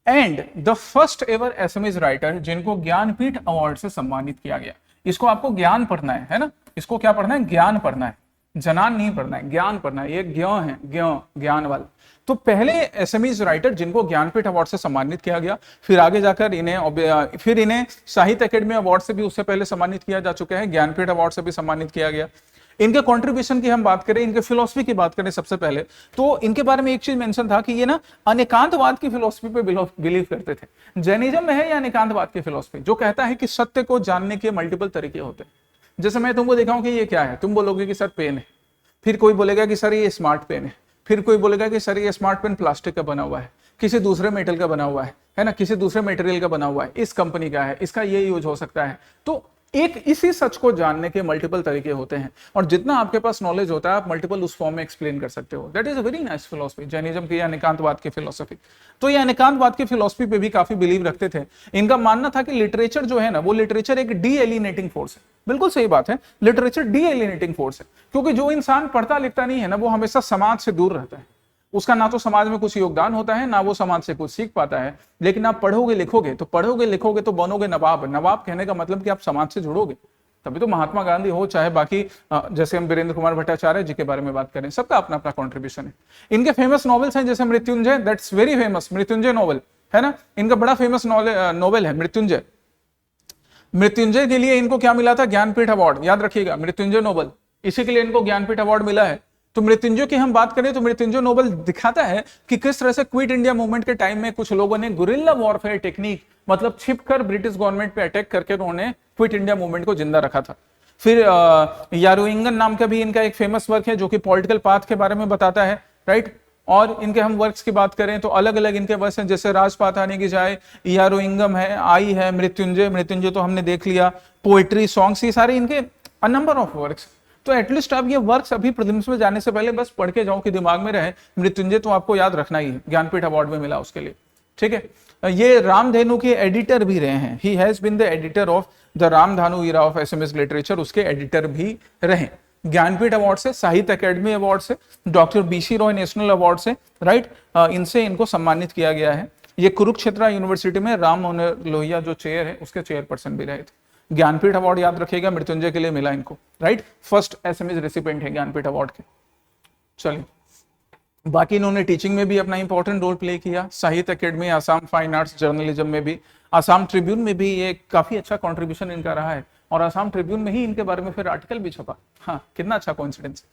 and the first ever Assamese writer जिनको ज्ञानपीठ अवार्ड से सम्मानित किया गया। इसको आपको ज्ञान पढ़ना है ना, इसको क्या पढ़ना है, ज्ञान पढ़ना है, जनान नहीं पढ़ना है, ज्ञान पढ़ना है। ये ज्ञ है, ज्ञान वाला। तो पहले एसएमएस राइटर जिनको ज्ञानपीठ अवार्ड से सम्मानित किया गया, फिर आगे जाकर इन्हें साहित्य अकेडमी अवार्ड से भी उससे पहले सम्मानित किया जा चुका है, ज्ञानपीठ अवार्ड से भी सम्मानित किया गया। इनके कंट्रीब्यूशन की हम बात करें, इनके फिलोसफी की बात करें सबसे पहले, तो इनके बारे में एक चीज मेंशन था कि ये ना अनेकांतवाद की फिलोसफी पे बिलीव करते थे। जैनिज्म में है या अनेकांतवाद की फिलोसफी, जो कहता है कि सत्य को जानने के मल्टीपल तरीके होते हैं। जैसे मैं तुमको दिखाऊं कि ये क्या है, तुम बोलोगे कि सर पेन है, फिर कोई बोलेगा कि सर ये स्मार्ट पेन है, फिर कोई बोलेगा कि सर ये स्मार्ट पेन प्लास्टिक का बना हुआ है, किसी दूसरे मेटल का बना हुआ है ना, किसी दूसरे मटेरियल का बना हुआ है, इस कंपनी का है, इसका ये यूज हो सकता है। तो एक इसी सच को जानने के मल्टीपल तरीके होते हैं, और जितना आपके पास नॉलेज होता है आप मल्टीपल उस फॉर्म में एक्सप्लेन कर सकते हो। That is a very nice philosophy, Jainism की अनेकांतवाद की फिलोसफी। तो ये अनेकांतवाद की फिलोसफी पे भी काफी बिलीव रखते थे। इनका मानना था कि लिटरेचर जो है ना, वो लिटरेचर एक डी एलिनेटिंग फोर्स है। बिल्कुल सही बात है, लिटरेचर डी एलिनेटिंग फोर्स है, क्योंकि जो इंसान पढ़ता लिखता नहीं है ना, वो हमेशा समाज से दूर रहता है। उसका ना तो समाज में कुछ योगदान होता है, ना वो समाज से कुछ सीख पाता है। लेकिन आप पढ़ोगे लिखोगे तो बनोगे नवाब। नवाब कहने का मतलब कि आप समाज से जुड़ोगे, तभी तो महात्मा गांधी हो, चाहे बाकी जैसे हम बीरेंद्र कुमार भट्टाचार्य जी के बारे में बात करें, सबका अपना अपना कॉन्ट्रीब्यूशन है। इनके फेमस नॉवेल्स हैं, जैसे Mrityunjay, that's very famous, Mrityunjay novel है ना, इनका बड़ा फेमस नॉवेल है मृत्युंजय। मृत्युंजय के लिए इनको क्या मिला था, ज्ञानपीठ अवार्ड, याद रखिएगा, मृत्युंजय नोबल, इसी के लिए इनको ज्ञानपीठ अवार्ड मिला है। तो मृत्युंजय की हम बात करें तो मृत्युंजय नोबल दिखाता है कि किस तरह से क्विट इंडिया मूवमेंट के टाइम में कुछ लोगों ने गुरिल्ला वॉरफेयर टेक्निक, मतलब छिपकर ब्रिटिश गवर्नमेंट पे अटैक करके उन्होंने क्विट इंडिया मूवमेंट को जिंदा रखा था। फिर यारुइंगन नाम का भी इनका एक फेमस वर्क है जो कि पॉलिटिकल पाथ के बारे में बताता है, राइट। और इनके हम वर्क्स की बात करें तो अलग अलग इनके वर्क्स हैं, जैसे राजपाथ आने की जाए, यारुइंगम है, आई है, मृत्युंजय तो हमने देख लिया, पोएट्री, सॉन्ग्स, ये सारे इनके अ नंबर ऑफ वर्क्स। तो एटलीस्ट आप ये वर्क्स अभी प्रीलिम्स में जाने से पहले बस पढ़ के जाओ कि दिमाग में रहे। मृत्युंजय तो आपको याद रखना ही है, ज्ञानपीठ अवार्ड में मिला उसके लिए, ठीक है। ये रामधेनु के एडिटर भी रहे हैं, he has been the editor of the Ramdhenu era of Assamese literature, उसके एडिटर भी रहे। ज्ञानपीठ अवार्ड से, साहित्य अकेडमी अवार्ड से, doctor BC Roy national award से, राइट, इनसे इनको सम्मानित किया गया है। ये कुरुक्षेत्र यूनिवर्सिटी में राम मनोहर लोहिया जो चेयर है उसके चेयरपर्सन भी रहे थे। ज्ञानपीठ अवार्ड याद रखिएगा, मृत्युंजय के लिए मिला इनको, राइट, फर्स्ट एसएमएस रेसिपिएंट है ज्ञानपीठ अवार्ड के। चलिए, बाकी इन्होंने टीचिंग में भी अपना इंपॉर्टेंट रोल प्ले किया, साहित्य academy, Assam fine arts journalism में भी, आसाम ट्रिब्यून में भी ये काफी अच्छा कंट्रीब्यूशन इनका रहा है, और आसाम ट्रिब्यून में ही इनके बारे में फिर आर्टिकल भी छपा। हाँ, कितना अच्छा कोइंसिडेंस।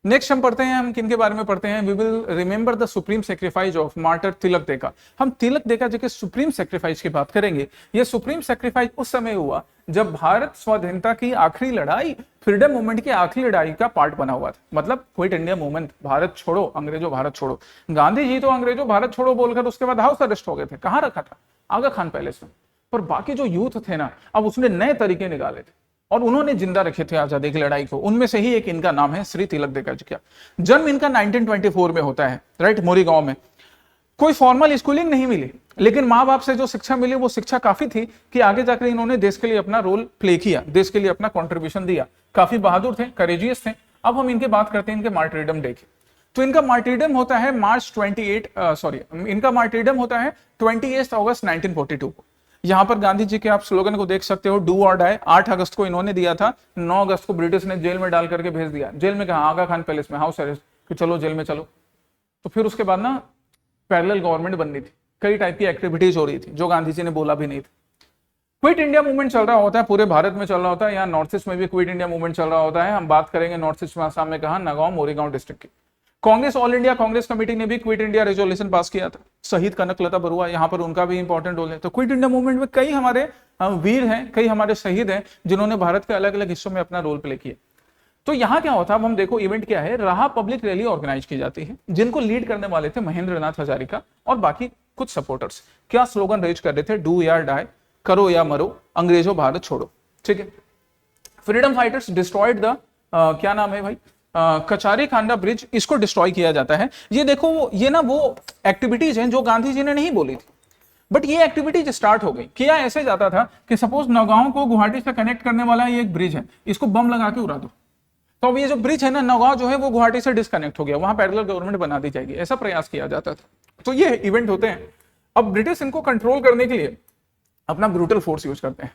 नेक्स्ट हम पढ़ते हैं, हम किनके बारे में पढ़ते हैं, we will remember the supreme sacrifice of martyr Tilak Deka. हम तिलक देका जी के सुप्रीम सेक्रीफाइस की बात करेंगे। ये सुप्रीम सेक्रीफाइस उस समय हुआ जब भारत स्वाधीनता की आखिरी लड़ाई, फ्रीडम मूवमेंट की आखिरी लड़ाई का पार्ट बना हुआ था। मतलब क्विट इंडिया मूवमेंट, भारत छोड़ो, अंग्रेजों भारत छोड़ो। गांधी जी तो अंग्रेजों भारत छोड़ो बोलकर उसके बाद हाउस अरेस्ट हो गए थे। कहाँ रखा था? आगा खान पैलेस में। पर बाकी जो यूथ थे ना, अब उसने नए तरीके निकाले थे और उन्होंने जिंदा रखे थे आजादी की लड़ाई को। उनमें से ही एक इनका नाम है श्री तिलक देका जी का। जन्म इनका 1924 में होता है, राइट, मोरी गांव में। कोई फॉर्मल स्कूलिंग नहीं मिली, लेकिन माँ बाप से जो शिक्षा मिली वो शिक्षा काफी थी कि आगे जाकर इन्होंने देश के लिए अपना रोल प्ले किया, देश के लिए अपना कंट्रीब्यूशन दिया। काफी बहादुर थे, करेजियस थे। अब हम इनके बात करते हैं इनके मार्टिरडम डे की। तो इनका मार्टिरडम होता है इनका मार्टिरडम होता है 28 अगस्त 1942 को। यहां पर गांधी जी के आप स्लोगन को देख सकते हो, डू और डाई। 8 अगस्त को इन्होंने दिया था, 9 अगस्त को ब्रिटिश ने जेल में डाल करके भेज दिया। जेल में कहा? आगा खान पैलेस में, हाउस अरेस्ट, कि चलो जेल में चलो। तो फिर उसके बाद ना पैरेलल गवर्नमेंट बननी थी, कई टाइप की एक्टिविटीज हो रही थी जो गांधी जी ने बोला भी नहीं था। क्विट इंडिया मूवमेंट चल रहा होता है, पूरे भारत में चल रहा होता है, यहाँ नॉर्थ ईस्ट में भी क्विट इंडिया मूवमेंट चल रहा होता है। हम बात करेंगे नॉर्थ ईस्ट में, आसाम में कहा, नगांव, मोरीगांव डिस्ट्रिक्ट की। Congress, all India Congress committee ने भी क्विट इंडिया रेजोल्यूशन पास किया था। शहीद कनकलता बरुआ, यहाँ पर उनका भी इंपॉर्टेंट रोल है। तो क्विट इंडिया मूवमेंट में कई हमारे वीर हैं, कई हमारे शहीद हैं जिन्होंने भारत के अलग अलग हिस्सों में अपना रोल प्ले किया। तो यहां क्या होता है, अब हम देखो इवेंट क्या है, राह पब्लिक रैली ऑर्गेनाइज की जाती है, जिनको लीड करने वाले थे महेंद्र नाथ हजारिका और बाकी कुछ सपोर्टर्स। क्या स्लोगन रेज कर रहे थे, डू या डाई, करो या मरो, अंग्रेजों भारत छोड़ो। ठीक है, फ्रीडम फाइटर्स डिस्ट्रॉयड द क्या नाम है भाई, कचारी खांडा ब्रिज, इसको डिस्ट्रॉय किया जाता है। ये देखो ये ना वो एक्टिविटीज हैं जो गांधी जी ने नहीं बोली थी, बट ये एक्टिविटीज स्टार्ट हो गई। किया ऐसे जाता था कि सपोज नौगांव को गुवाहाटी से कनेक्ट करने वाला ये एक ब्रिज है, इसको बम लगा के उड़ा दो, तो अब ये जो ब्रिज है ना, नौगांव जो है वो गुवाहाटी से डिस्कनेक्ट हो गया, वहां पैरेलल गवर्नमेंट बना दी जाएगी, ऐसा प्रयास किया जाता था। तो ये इवेंट होते हैं। अब ब्रिटिश इनको कंट्रोल करने के लिए अपना ब्रूटल फोर्स यूज करते हैं।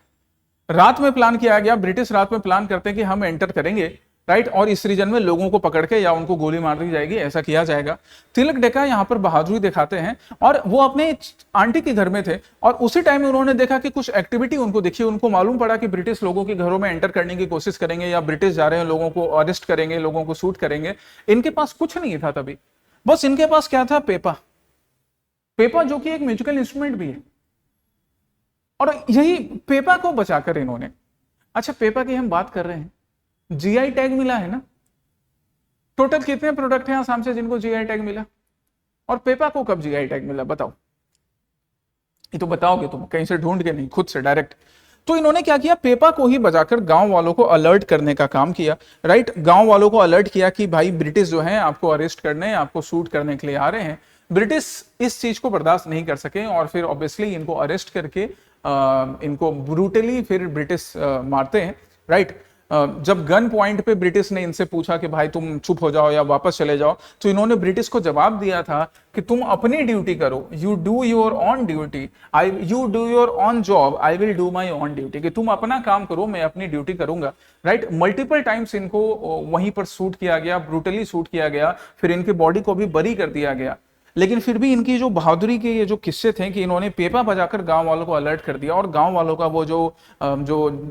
रात में प्लान किया गया, ब्रिटिश रात में प्लान करते हैं कि हम एंटर करेंगे, राइट, और इस रीजन में लोगों को पकड़ के या उनको गोली मार दी जाएगी, ऐसा किया जाएगा। तिलक डेका यहाँ पर बहादुरी दिखाते हैं, और वो अपने आंटी के घर में थे, और उसी टाइम में उन्होंने देखा कि कुछ एक्टिविटी उनको दिखी, उनको मालूम पड़ा कि ब्रिटिश लोगों के घरों में एंटर करने की कोशिश करेंगे, या ब्रिटिश जा रहे हैं, लोगों को अरेस्ट करेंगे, लोगों को शूट करेंगे। इनके पास कुछ नहीं था तभी, बस इनके पास क्या था, पेपा। पेपा जो कि एक म्यूजिकल इंस्ट्रूमेंट भी है, और यही पेपा को बचाकर इन्होंने, अच्छा पेपा की हम बात कर रहे हैं, जीआई टैग मिला है ना। टोटल कितने प्रोडक्ट हैं आसाम से जिनको जीआई टैग मिला, और पेपा को कब जीआई टैग मिला बताओ, ये तो बताओगे तुम, कहीं से ढूंढ के नहीं, खुद से डायरेक्ट। तो इन्होंने क्या किया, पेपा को ही बजाकर गांव वालों को अलर्ट करने का काम किया, राइट। गांव वालों को अलर्ट किया कि भाई ब्रिटिश जो है आपको अरेस्ट करने, आपको शूट करने के लिए आ रहे हैं। ब्रिटिश इस चीज को बर्दाश्त नहीं कर सके, और फिर ऑब्वियसली इनको अरेस्ट करके इनको ब्रूटली फिर ब्रिटिश मारते हैं, राइट। जब गन पॉइंट पे ब्रिटिश ने इनसे पूछा कि भाई तुम चुप हो जाओ या वापस चले जाओ, तो इन्होंने ब्रिटिश को जवाब दिया था कि तुम अपनी ड्यूटी करो, you do your on duty, you do your on job, I will do my on duty, कि तुम अपना काम करो, मैं अपनी ड्यूटी करूंगा, राइट। मल्टीपल टाइम्स इनको वहीं पर शूट किया गया, ब्रूटली शूट किया गया, फिर इनकी बॉडी को भी बरी कर दिया गया। लेकिन फिर भी इनकी जो बहादुरी के ये जो किस्से थे कि इन्होंने पेपा बजाकर गांव वालों को अलर्ट कर दिया, और गांव वालों का वो जो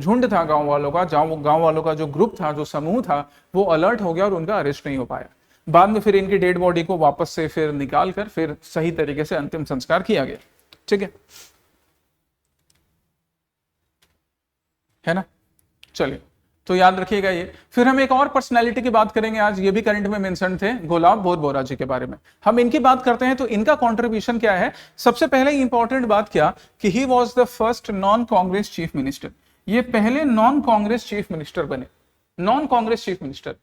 झुंड था, गांव वालों का गांव वालों का जो ग्रुप था, जो समूह था, वो अलर्ट हो गया और उनका अरेस्ट नहीं हो पाया। बाद में फिर इनकी डेड बॉडी को वापस से फिर निकाल कर फिर सही तरीके से अंतिम संस्कार किया गया। ठीक है ना, चलिए, तो याद रखिएगा ये। फिर हम एक और पर्सनालिटी की बात करेंगे आज, ये भी करंट में मेंशन थे, गुलाब बोरबोरा जी के बारे में हम इनकी बात करते हैं। तो इनका कंट्रीब्यूशन क्या है, सबसे पहले इंपॉर्टेंट बात क्या कि ही was the first non Congress chief minister, ये पहले नॉन कांग्रेस चीफ मिनिस्टर बने, नॉन कांग्रेस चीफ मिनिस्टर,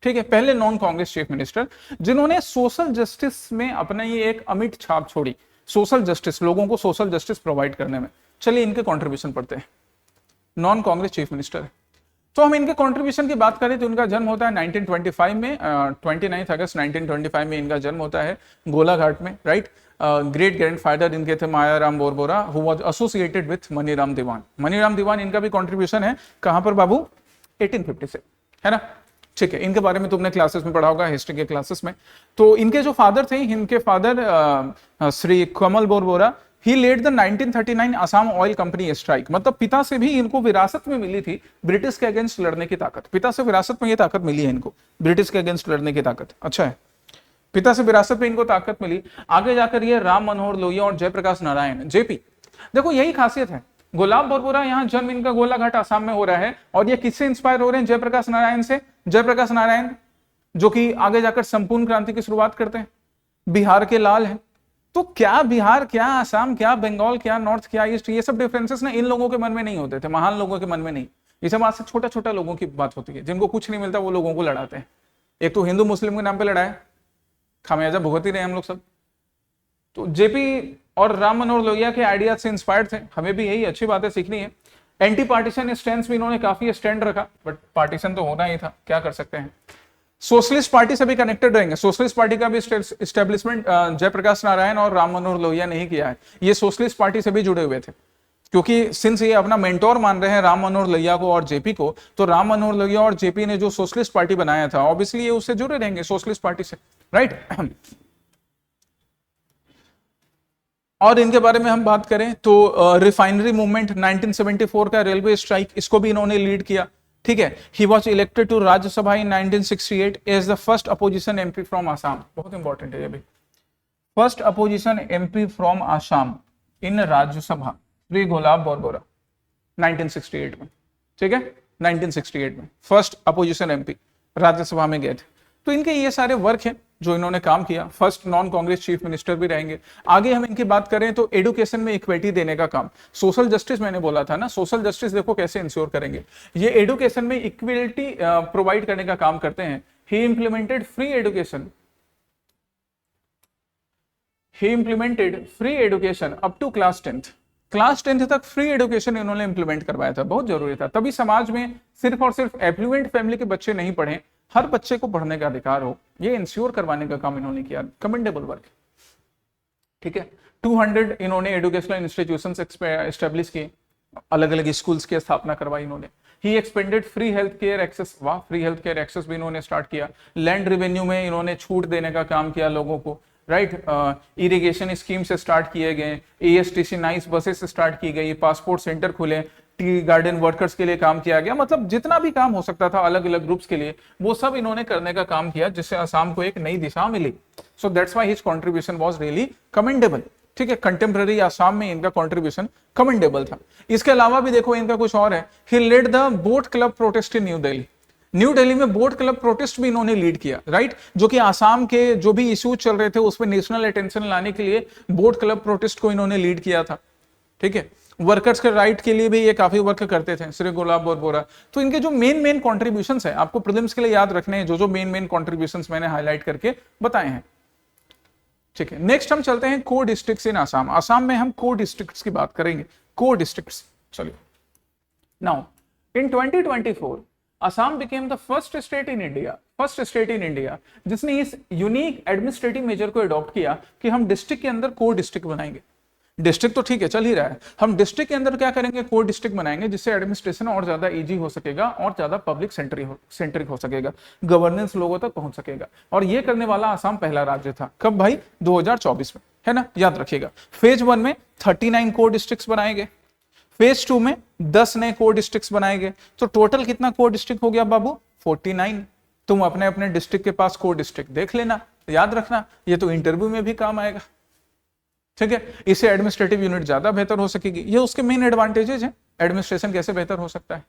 ठीक है, पहले नॉन कांग्रेस चीफ मिनिस्टर जिन्होंने सोशल जस्टिस में अपना ये एक अमिट छाप छोड़ी, सोशल जस्टिस, लोगों को सोशल जस्टिस प्रोवाइड करने में। चलिए इनके कंट्रीब्यूशन पढ़ते हैं, नॉन कांग्रेस चीफ मिनिस्टर। तो हम इनके कंट्रीब्यूशन की बात करें तो इनका जन्म होता है 1925 में, 29 अगस्त 1925 में इनका जन्म होता है गोलाघाट में, राइट। ग्रेट ग्रैंडफादर इनके थे Mayaram Barbora, who was associated with Maniram Dewan. Maniram Dewan इनका भी कंट्रीब्यूशन है, कहां पर बाबू, 1850 से, है ना। ठीक है, इनके बारे में तुमने क्लासेस में पढ़ा होगा, हिस्ट्री के क्लासेस में। तो इनके जो फादर थे, इनके father Shri Kamal Borbora, he led the 1939 Assam oil company strike, मतलब पिता से भी इनको विरासत में मिली थी ब्रिटिश के अगेंस्ट लड़ने की ताकत, पिता से विरासत में ये ताकत मिली है इनको, ब्रिटिश के अगेंस्ट लड़ने की ताकत। अच्छा है, पिता से विरासत में इनको ताकत मिली। आगे जाकर ये राम मनोहर लोहिया और जयप्रकाश नारायण, जेपी, देखो यही खासियत है, गुलाब बोरबोरा यहाँ जन्म इनका गोलाघाट आसाम में हो रहा है, और ये किससे इंस्पायर हो रहे हैं, जयप्रकाश नारायण से। जयप्रकाश नारायण जो कि आगे जाकर संपूर्ण क्रांति की शुरुआत करते हैं, बिहार के लाल हैं। तो क्या बिहार, क्या आसाम, क्या बंगाल, क्या नॉर्थ, क्या ईस्ट, ये सब डिफरेंसेस ना इन लोगों के मन में नहीं होते थे, महान लोगों के मन में नहीं। ये सब आज से छोटा छोटा लोगों की बात होती है, जिनको कुछ नहीं मिलता वो लोगों को लड़ाते हैं। एक तो हिंदू मुस्लिम के नाम पे लड़ाए, खामियाजा भुगत ही रहे हम लोग सब। तो जेपी और राम मनोहर लोहिया के आइडियाज से इंस्पायर्ड थे, हमें भी यही अच्छी बातें सीखनी है। एंटी पार्टीशन स्टैंड भी इन्होंने काफी स्टैंड रखा, बट पार्टीशन तो होना ही था, क्या कर सकते हैं। सोशलिस्ट पार्टी से भी कनेक्टेड रहेंगे, सोशलिस्ट पार्टी का भी एस्टेब्लिशमेंट जयप्रकाश नारायण और राम मनोहर लोहिया ने ही किया है, ये सोशलिस्ट पार्टी से भी जुड़े हुए थे, क्योंकि सिंस ये अपना मेंटोर मान रहे हैं राम मनोहर लोहिया को और जेपी को, तो राम मनोहर लोहिया और जेपी ने जो सोशलिस्ट पार्टी बनाया था, ऑब्वियसली ये उससे जुड़े रहेंगे, सोशलिस्ट पार्टी से, राइट। और इनके बारे में हम बात करें तो रिफाइनरी मूवमेंट 1974 का रेलवे स्ट्राइक, इसको भी इन्होंने लीड किया, ठीक है। He was elected to Rajya Sabha in 1968 as the first opposition MP from Assam, बहुत इंपॉर्टेंट है ये भी, first opposition MP from Assam in Rajya Sabha, Shri Gulab Barbora 1968 में, ठीक है, 1968 में फर्स्ट अपोजिशन एमपी राज्यसभा में गए थे। तो इनके ये सारे वर्क हैं जो इन्होंने काम किया। First non Congress chief minister भी रहेंगे। आगे हम इनकी बात करें तो एडुकेशन में इक्विटी देने का काम, सोशल जस्टिस मैंने बोला था ना, सोशल जस्टिस देखो कैसे इंश्योर करेंगे, ये एडुकेशन में इक्विटी प्रोवाइड करने का काम करते हैं। He implemented free education, he implemented free education up to class 10th, class 10th तक फ्री एडुकेशन इन्होंने इंप्लीमेंट करवाया था, बहुत जरूरी था। तभी समाज में सिर्फ और सिर्फ एफ्लुएंट फैमिली के बच्चे नहीं पढ़े, हर बच्चे को पढ़ने का अधिकार हो, ये इंश्योर करवाने का काम इन्होंने किया। कमेंडेबल वर्क, ठीक है। 200 इन्होंने एजुकेशनल इंस्टीट्यूशन एस्टेब्लिश किए, अलग अलग स्कूल्स की स्थापना करवाई इन्होंने। He expanded free health care access, वाह, फ्री हेल्थ केयर एक्सेस भी इन्होंने स्टार्ट किया। लैंड रेवेन्यू में इन्होंने छूट देने का काम किया लोगों को, राइट। इरिगेशन स्कीम से स्टार्ट किए गए, एएसटीसी नाइस बसेस स्टार्ट की गई, पासपोर्ट सेंटर खुले, टी गार्डन वर्कर्स के लिए काम किया गया। मतलब जितना भी काम हो सकता था अलग अलग ग्रुप्स के लिए, वो सब इन्होंने करने का काम किया, जिससे असम को एक नई दिशा मिली। So that's why his contribution was really commendable, ठीक है। कंटेम्प्रेरी असम में इनका कंट्रीब्यूशन कमेंडेबल था। इसके अलावा भी देखो इनका कुछ और है। He led the boat club protest in New Delhi, New Delhi में बोट क्लब प्रोटेस्ट भी इन्होंने लीड किया, राइट। जो कि आसाम के जो भी इश्यूज चल रहे थे उसमें नेशनल अटेंशन लाने के लिए बोट क्लब प्रोटेस्ट को इन्होंने लीड किया था, ठीक है। वर्कर्स के राइट के लिए भी ये काफी वर्क करते थे, श्री गुलाब और बोरा। तो इनके जो मेन कॉन्ट्रीब्यूशंस है आपको प्रीलिम्स के लिए याद रखने हैं, जो मेन कॉन्ट्रीब्यूशंस मैंने हाईलाइट करके बताए हैं, ठीक है। नेक्स्ट हम चलते हैं को डिस्ट्रिक्ट्स इन आसाम। आसाम में हम को डिस्ट्रिक्ट्स की बात करेंगे, को डिस्ट्रिक्ट्स। चलिए, now in 2024 Assam became the first state in India जिसने इस यूनिक एडमिनिस्ट्रेटिव मेजर को अडॉप्ट किया कि हम डिस्ट्रिक्ट के अंदर को डिस्ट्रिक्ट बनाएंगे। डिस्ट्रिक्ट तो ठीक है, चल ही रहा है, हम डिस्ट्रिक्ट के अंदर क्या करेंगे, को डिस्ट्रिक्ट बनाएंगे, जिससे एडमिनिस्ट्रेशन और ज्यादा इजी हो सकेगा और ज्यादा पब्लिक सेंट्रिक हो सकेगा, गवर्नेंस लोगों तक पहुंच सकेगा। और ये करने वाला आसाम पहला राज्य था। कब भाई? 2024 में, है ना, याद रखिएगा। फेज 1 में 39 को डिस्ट्रिक्ट बनाएंगे, फेज 2 में 10 नए को डिस्ट्रिक्ट बनाएंगे। तो टोटल कितना को डिस्ट्रिक्ट हो गया बाबू? 49। तुम अपने अपने डिस्ट्रिक्ट के पास को डिस्ट्रिक्ट देख लेना, याद रखना, ये तो इंटरव्यू में भी काम आएगा, ठीक है। इससे एडमिनिस्ट्रेटिव यूनिट ज्यादा बेहतर हो सकेगी, ये उसके मेन एडवांटेजेस हैं। एडमिनिस्ट्रेशन कैसे बेहतर हो सकता है,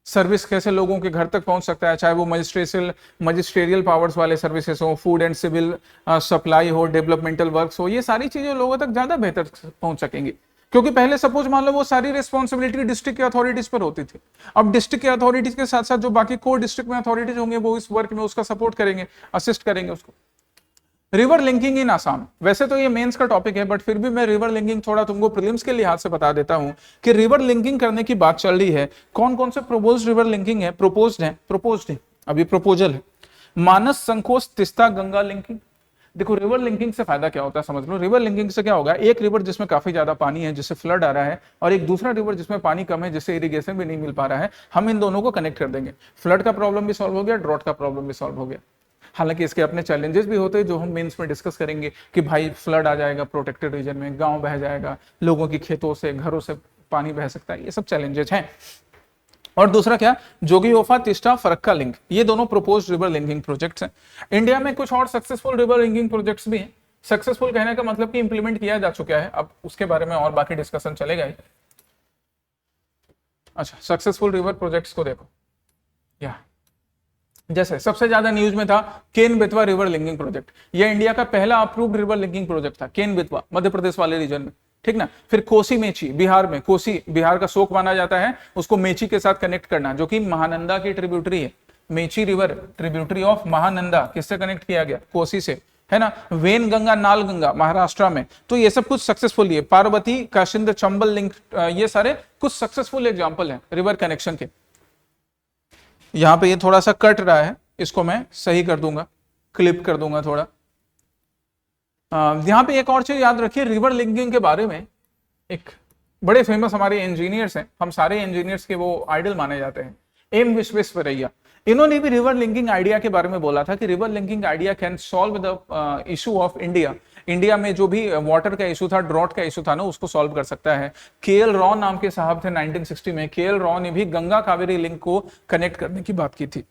सर्विस कैसे लोगों के घर तक पहुंच सकता है, चाहे वो मजिस्ट्रियल पावर्स वाले सर्विसेज हो, फूड एंड सिविल सप्लाई हो, डेवलपमेंटल वर्क्स हो, ये सारी चीजें लोगों तक ज्यादा बेहतर पहुंच सकेंगी। क्योंकि पहले सपोज मान लो वो सारी रिस्पॉन्सिबिलिटी डिस्ट्रिक्ट के अथॉरिटीज पर होती थी, अब डिस्ट्रिक्ट के अथॉरिटीज के साथ साथ जो बाकी को डिस्ट्रिक्ट में अथॉरिटीज होंगे वो इस वर्क में उसका सपोर्ट करेंगे, असिस्ट करेंगे उसको। रिवर लिंकिंग इन आसाम, वैसे तो ये मेंस का टॉपिक है, बट फिर भी मैं रिवर लिंकिंग थोड़ा तुमको प्रीलिम्स के लिहाज से बता देता हूं कि रिवर लिंकिंग करने की बात चल रही है। कौन कौन से प्रोपोज्ड रिवर लिंकिंग है? प्रोपोज्ड है, अभी प्रपोजल है। मानस, संकोच, तिस्ता, गंगा लिंकिंग। देखो रिवर लिंकिंग से फायदा क्या होता है समझ लो। रिवर लिंकिंग से क्या होगा, एक रिवर जिसमें काफी ज्यादा पानी है जिससे फ्लड आ रहा है, और एक दूसरा रिवर जिसमें पानी कम है जिससे इरिगेशन भी नहीं मिल पा रहा है, हम इन दोनों को कनेक्ट कर देंगे। फ्लड का प्रॉब्लम भी सॉल्व हो गया, ड्रॉट का प्रॉब्लम भी सॉल्व हो गया। हालांकि इसके अपने चैलेंजेस भी होते हैं जो हम मेंस में डिस्कस करेंगे कि भाई फ्लड आ जाएगा प्रोटेक्टेड रीजन में, गांव बह जाएगा, लोगों की खेतों से घरों से पानी बह सकता है, ये सब चैलेंजेस हैं। और दूसरा क्या, जोगीओफा, तिस्ता, फरक्का लिंक, ये दोनों प्रोपोज्ड रिवर लिंकिंग प्रोजेक्ट्स हैं। इंडिया में कुछ और सक्सेसफुल रिवर लिंकिंग प्रोजेक्ट्स भी हैं। सक्सेसफुल कहने का मतलब कि इंप्लीमेंट किया जा चुका है, अब उसके बारे में और बाकी डिस्कशन चलेगा ही। अच्छा, सक्सेसफुल रिवर प्रोजेक्ट्स को देखो, या जैसे सबसे ज्यादा न्यूज में था Ken Betwa river linking project. यह इंडिया का पहला अप्रूव्ड रिवर लिंकिंग प्रोजेक्ट था, केन बेतवा, मध्य प्रदेश वाले रीजन में, ठीक ना। फिर कोसी मेची, बिहार में, कोसी बिहार का शोक माना जाता है, उसको मेची के साथ कनेक्ट करना, जो कि महानंदा की ट्रिब्यूटरी है। Mechi river tributary of Mahananda, किससे कनेक्ट किया गया? कोसी से, है ना। वेन गंगा, नाल गंगा महाराष्ट्र में, तो ये सब कुछ सक्सेसफुल है। पार्वती, काशिंद, चंबल लिंक, ये सारे कुछ सक्सेसफुल एग्जाम्पल है रिवर कनेक्शन के। यहां पे ये थोड़ा सा कट रहा है, इसको मैं सही कर दूंगा, क्लिप कर दूंगा थोड़ा। यहां पे एक और चीज याद रखिए रिवर लिंकिंग के बारे में, एक बड़े फेमस हमारे इंजीनियर्स हैं, हम सारे इंजीनियर्स के वो आइडल माने जाते हैं, एम विश्वेश्वरैया। इन्होंने भी रिवर लिंकिंग आइडिया के बारे में बोला था कि river linking idea can solve the issue of India. India में जो भी वाटर का इशू था, ड्रॉट का इशू था ना, उसको सॉल्व कर सकता है। केएल रॉ नाम के साहब थे 1960 में, केएल रॉ ने भी गंगा कावेरी लिंक को कनेक्ट करने की बात की थी।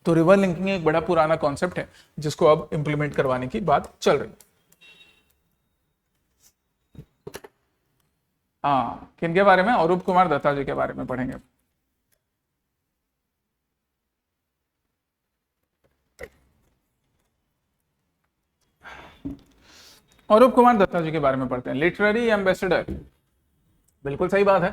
तो रिवर लिंकिंग एक बड़ा पुराना कॉन्सेप्ट है जिसको अब इंप्लीमेंट करवाने की बात चल रही है। हाँ, किनके बारे में? अरूप कुमार दत्ता जी के बारे में पढ़ेंगे। अरूप कुमार दत्ता जी के बारे में पढ़ते हैं। लिटरेरी एम्बेसडर, बिल्कुल सही बात है।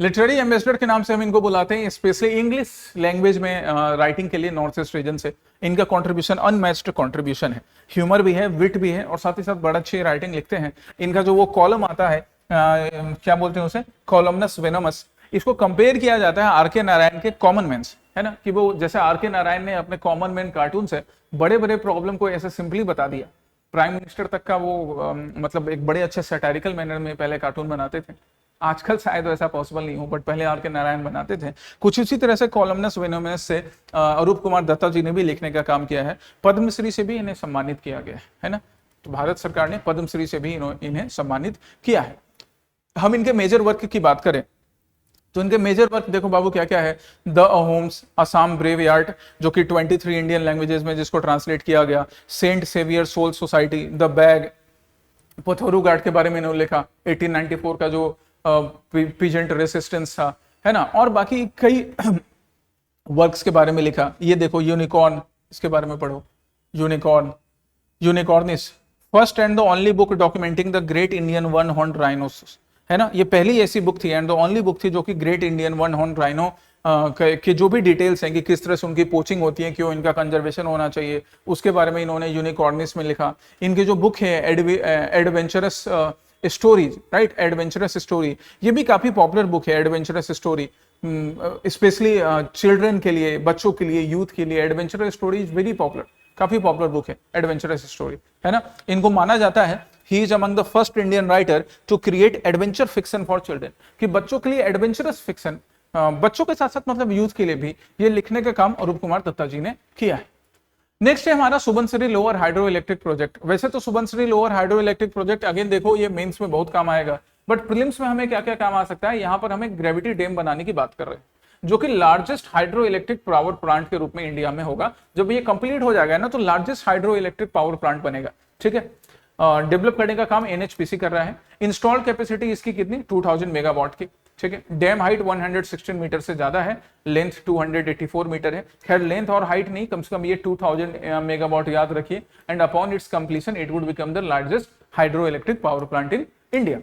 लिटरेरी एम्बेसडर के नाम से हम इनको बुलाते हैं, स्पेशली इंग्लिश लैंग्वेज में राइटिंग के लिए नॉर्थ ईस्ट रीजन से इनका कंट्रीब्यूशन अनमैच्ड कंट्रीब्यूशन है। ह्यूमर भी है, विट भी है और साथ ही साथ बड़ा अच्छी राइटिंग लिखते हैं। इनका जो वो कॉलम आता है, क्या बोलते हैं उसे, कॉलमनस वेनमस, इसको कंपेयर किया जाता है आर.के. नारायण के कॉमन मैन से, है ना, कि वो जैसे आर.के. नारायण ने अपने कॉमन मैन कार्टून से बड़े बड़े प्रॉब्लम को ऐसे सिंपली बता दिया। प्राइम मिनिस्टर तक का वो मतलब एक बड़े अच्छे सैटारिकल मैनर में पहले कार्टून बनाते थे। आजकल शायद ऐसा पॉसिबल नहीं हो, बट पहले आर.के. नारायण बनाते थे। कुछ इसी तरह से कॉलमनस वेनोमस से अरूप कुमार दत्ता जी ने भी लिखने का काम किया है। पद्मश्री से भी इन्हें सम्मानित किया गया है ना, तो भारत सरकार ने पद्मश्री से भी इन्हें सम्मानित किया है। हम इनके मेजर वर्क की बात करें तो इनके मेजर वर्क देखो बाबू क्या क्या है। The homes, Assam brave yard, जो कि 23 इंडियन लैंग्वेजेस में जिसको ट्रांसलेट किया गया, saint saviour soul society, the bag, Patharu Ghat के बारे में इन्होंने लिखा, 1894 का जो पीजेंट रेसिस्टेंस था, है ना, और बाकी कई वर्क्स के बारे में लिखा। ये देखो यूनिकॉर्न, इसके बारे में पढ़ो। Unicornis, first and the only book documenting the great Indian one horn rhinos, है ना, ये पहली ऐसी बुक थी एंड द ओनली बुक थी जो कि great Indian one horn rhino के जो भी डिटेल्स हैं कि किस तरह से उनकी पोचिंग होती है, क्यों इनका कंजर्वेशन होना चाहिए, उसके बारे में इन्होंने यूनिकॉर्निस में लिखा। इनकी जो बुक है adventurous stories, right, adventurous story, ये भी काफी पॉपुलर बुक है। एडवेंचरस स्टोरी स्पेशली चिल्ड्रन के लिए, बच्चों के लिए, यूथ के लिए adventurous story is very popular, काफी पॉपुलर बुक है एडवेंचरस स्टोरी, है ना। इनको माना जाता है he is among the first Indian writer to create adventure fiction for children, कि बच्चों के लिए एडवेंचरस फिक्शन, बच्चों के साथ साथ मतलब यूथ के लिए भी ये लिखने का काम अरूप कुमार दत्ता जी ने किया है। नेक्स्ट है हमारा Subansiri lower hydro electric project. वैसे तो Subansiri lower hydro electric project again देखो ये मेंस में बहुत काम आएगा, बट प्रीलिम्स में हमें क्या क्या काम आ सकता है। यहाँ पर हमें ग्रेविटी डैम बनाने की बात कर रहे हैं, जो कि largest hydro electric power plant के रूप में इंडिया में होगा। जब ये कंप्लीट हो जाएगा ना तो largest hydro electric power plant बनेगा, ठीक है। डेवलप करने का काम एनएचपीसी कर रहा है। इंस्टॉल्ड कैपेसिटी इसकी कितनी, 2000 मेगावाट की, ठीक है। डैम हाइट 116 मीटर से ज्यादा है, लेंथ 284 मीटर है। खैर लेंथ और हाइट नहीं, कम से कम ये 2000 मेगावाट याद रखिए। And upon its completion it would become the largest hydro electric power plant in India.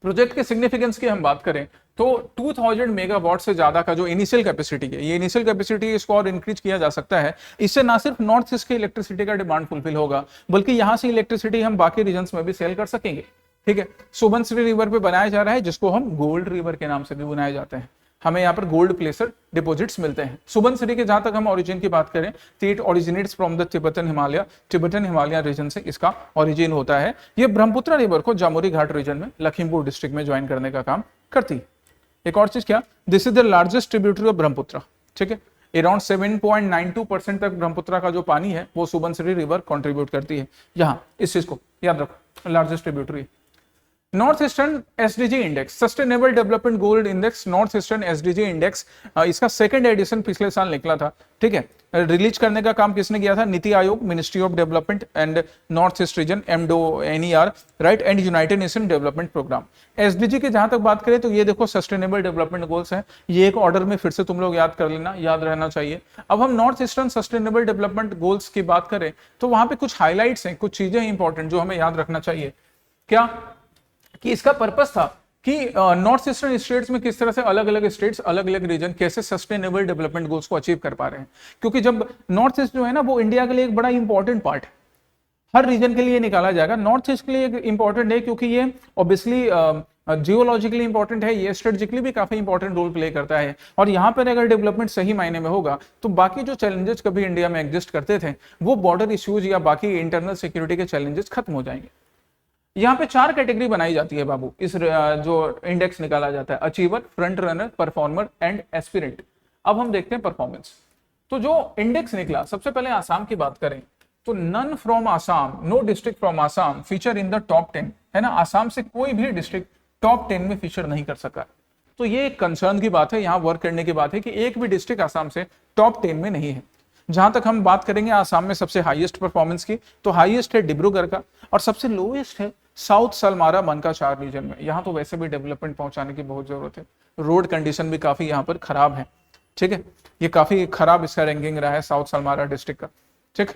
Project के सिग्निफिकेंस की हम बात करें तो 2000 मेगावाट से ज्यादा का जो इनिशियल कैपेसिटी है, ये इनिशियल कैपेसिटी इसको और इंक्रीज किया जा सकता है। इससे ना सिर्फ नॉर्थ ईस्ट की इलेक्ट्रिसिटी का डिमांड फुलफिल होगा, बल्कि यहां से इलेक्ट्रिसिटी हम बाकी रीजन्स में भी सेल कर सकेंगे, ठीक है। सुबनसिरी रिवर पे बनाया जा रहा है, जिसको हम गोल्ड रिवर के नाम से भी बनाए जाते हैं। हमें यहाँ पर गोल्ड प्लेसर डिपॉजिट्स मिलते हैं। सुबनसिरी के जहां तक हम ओरिजिन की बात करें तो it originates from the Tibetan Himalaya region से इसका ओरिजिन होता है। ये ब्रह्मपुत्र रिवर को जामुरी घाट रीजन में लखीमपुर डिस्ट्रिक्ट में ज्वाइन करने का काम करती है। एक और चीज क्या, this is the largest tributary of Brahmaputra, ठीक है। अराउंड 7.92% तक ब्रह्मपुत्र का जो पानी है वो सुबनसिरी रिवर कंट्रीब्यूट करती है। यहाँ इस चीज को याद रखो, largest tributary. North eastern SDG index, sustainable development goal index, north eastern SDG index, इसका सेकंड एडिशन पिछले साल निकला था, ठीक है। रिलीज करने का काम किसने किया था, NITI Aayog, ministry of development and north east region, MDoNER, right, and United Nation development programme. SDG के जहां तक बात करें तो ये देखो सस्टेनेबल डेवलपमेंट गोल्स हैं, ये एक ऑर्डर में फिर से तुम लोग याद कर लेना, याद रहना चाहिए। अब हम north eastern sustainable development goals की बात करें तो वहां पे कुछ हाईलाइट्स हैं, कुछ चीजें इंपॉर्टेंट जो हमें याद रखना चाहिए। क्या कि इसका पर्पस था कि नॉर्थ ईस्टर्न स्टेट्स में किस तरह से अलग अलग स्टेट्स, अलग अलग रीजन कैसे सस्टेनेबल डेवलपमेंट गोल्स को अचीव कर पा रहे हैं। क्योंकि जब नॉर्थ ईस्ट जो है ना वो इंडिया के लिए एक बड़ा इंपॉर्टेंट पार्ट है, हर रीजन के लिए निकाला जाएगा। नॉर्थ ईस्ट के लिए इंपॉर्टेंट है क्योंकि ये ऑब्वियसली जियोलॉजिकली इंपॉर्टेंट है, ये स्ट्रेटेजिकली भी काफी इंपॉर्टेंट रोल प्ले करता है। और यहाँ पर अगर डेवलपमेंट सही मायने में होगा तो बाकी जो चैलेंजेस कभी इंडिया में एग्जिस्ट करते थे वो बॉर्डर इश्यूज या बाकी इंटरनल सिक्योरिटी के चैलेंजेस खत्म हो जाएंगे। यहाँ पे 4 कैटेगरी बनाई जाती है बाबू, इस जो इंडेक्स निकाला जाता है, achiever, front runner, performer and aspirant. अब हम देखते हैं परफॉर्मेंस। तो जो इंडेक्स निकला, सबसे पहले आसाम की बात करें तो none from Assam, no district from Assam feature in the top 10, है ना। आसाम से कोई भी डिस्ट्रिक्ट टॉप 10 में फीचर नहीं कर सका। तो ये एक कंसर्न की बात है, यहाँ वर्क करने की बात है कि एक भी डिस्ट्रिक्ट आसाम से टॉप 10 में नहीं है। जहां तक हम बात करेंगे आसाम में सबसे हाईएस्ट परफॉर्मेंस की, तो हाईएस्ट है डिब्रूगढ़ का और सबसे लोएस्ट है साउथ सलमारा मनकाचार रीजन में। यहाँ तो वैसे भी डेवलपमेंट पहुंचाने की बहुत जरूरत है, रोड कंडीशन भी काफी यहाँ पर खराब है, ठीक है। ये काफी खराब इसका रैंकिंग रहा है साउथ सलमारा डिस्ट्रिक्ट का, ठीक।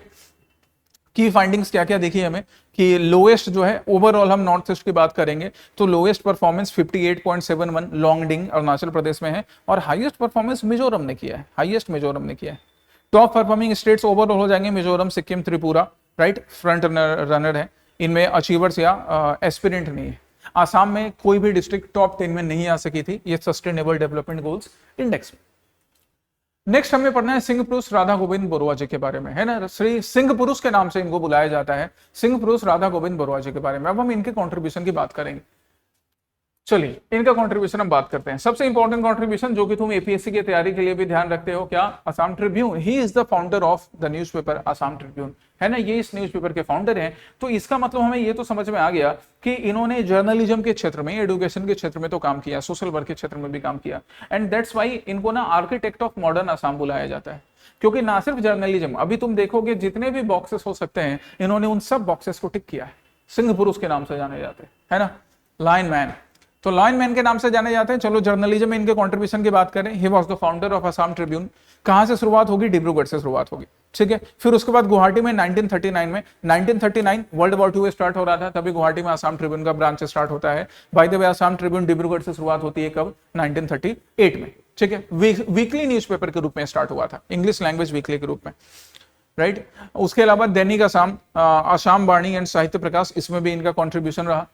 की फाइंडिंग्स क्या क्या देखी हमें कि लोएस्ट जो है ओवरऑल, हम नॉर्थ ईस्ट की बात करेंगे तो लोएस्ट परफॉर्मेंस 58.71 लॉन्गडिंग अरुणाचल प्रदेश में है, और हाईएस्ट परफॉर्मेंस मिजोरम ने किया है, हाईएस्ट मिजोरम ने किया है। टॉप परफॉर्मिंग स्टेट्स ओवरऑल हो जाएंगे Mizoram, Sikkim, Tripura, right, front runner है इनमें, अचीवर्स या एस्पिरेंट नहीं है। आसाम में कोई भी डिस्ट्रिक्ट टॉप 10 में नहीं आ सकी थी ये सस्टेनेबल डेवलपमेंट गोल्स इंडेक्स में। नेक्स्ट हमें पढ़ना है सिंह पुरुष राधा गोविंद बरुआ जी के बारे में, है ना, श्री सिंह पुरुष के नाम से इनको बुलाया जाता है, सिंह पुरुष राधा गोविंद बरुआ जी के बारे में। अब हम इनके कंट्रीब्यूशन की बात करेंगे। चलिए इनका कंट्रीब्यूशन हम बात करते हैं। सबसे इंपॉर्टेंट कंट्रीब्यूशन जो कि तुम एपीएससी की तैयारी के लिए भी ध्यान रखते हो, क्या, Assam Tribune. He is the founder of the newspaper Assam Tribune, है ना, ये इस न्यूज़पेपर के फाउंडर हैं। तो इसका मतलब हमें ये तो समझ में आ गया कि इन्होंने जर्नलिज्म के क्षेत्र में, एडुकेशन के क्षेत्र में तो काम किया, सोशल वर्क के क्षेत्र में भी काम किया, एंड दैट्स वाई इनको ना आर्किटेक्ट ऑफ मॉडर्न असम बुलाया जाता है। क्योंकि ना सिर्फ जर्नलिज्म, अभी तुम देखोगे जितने भी बॉक्सेस हो सकते हैं इन्होंने उन सब बॉक्सेस को टिक किया है। सिंह पुरुष के नाम से जाने जाते हैं, है ना, लाइन मैन, तो लाइन मैन के नाम से जाने जाते हैं। चलो जर्नलिज्म में इनके कंट्रीब्यूशन की बात करें, ही was the founder of Assam Tribune. कहां से शुरुआत होगी, डिब्रूगढ़ से शुरुआत होगी, ठीक है। फिर उसके बाद गुवाहाटी में 1939 वर्ल्ड वॉर 2 स्टार्ट हो रहा था, तभी गुवाहाटी में असम ट्रिब्यून का ब्रांच स्टार्ट होता है। By the way Assam Tribune Dibrugarh से शुरुआत होती है कब, 1938 में, ठीक है। वीकली न्यूज़पेपर के रूप में स्टार्ट हुआ था, इंग्लिश लैंग्वेज वीकली के रूप में, राइट। उसके अलावा दैनिक असम, असम वाणी एंड साहित्य प्रकाश, इसमें भी इनका कॉन्ट्रीब्यूशन रहा।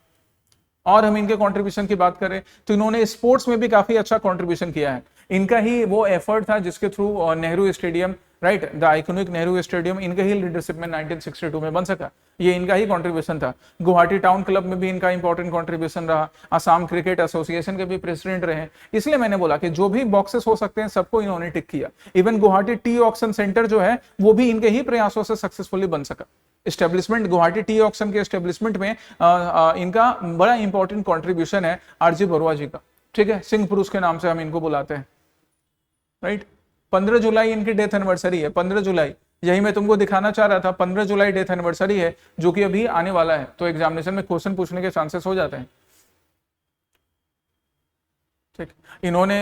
और हम इनके कंट्रीब्यूशन की बात करें तो इन्होंने स्पोर्ट्स में भी काफी अच्छा कंट्रीब्यूशन किया है। इनका ही वो एफर्ट था जिसके through Nehru stadium, right, the iconic Nehru stadium इनके ही लीडरशिप में 1962 में बन सका, ये इनका ही कंट्रीब्यूशन था। गुवाहाटी टाउन क्लब में भी इनका इंपॉर्टेंट कंट्रीब्यूशन रहा। असम क्रिकेट एसोसिएशन के भी प्रेसिडेंट रहे। इसलिए मैंने बोला कि जो भी बॉक्सेस हो सकते हैं सबको इन्होंने टिक किया। Even Guwahati T auction centre जो है वो भी इनके ही प्रयासों से सक्सेसफुली बन सका। एस्टेब्लिशमेंट, गुवाहाटी टी ऑक्शन के एस्टेब्लिशमेंट में इनका बड़ा इंपॉर्टेंट कंट्रीब्यूशन है आरजी बरुआ जी का, ठीक है। सिंह पुरुष के नाम से हम इनको बुलाते हैं, राइट। 15 जुलाई इनकी डेथ एनिवर्सरी है, 15 जुलाई, यही मैं तुमको दिखाना चाह रहा था। 15 जुलाई डेथ एनिवर्सरी है, जो कि अभी आने वाला है, तो एग्जामिनेशन में क्वेश्चन पूछने के चांसेस हो जाते हैं, ठीक। इन्होंने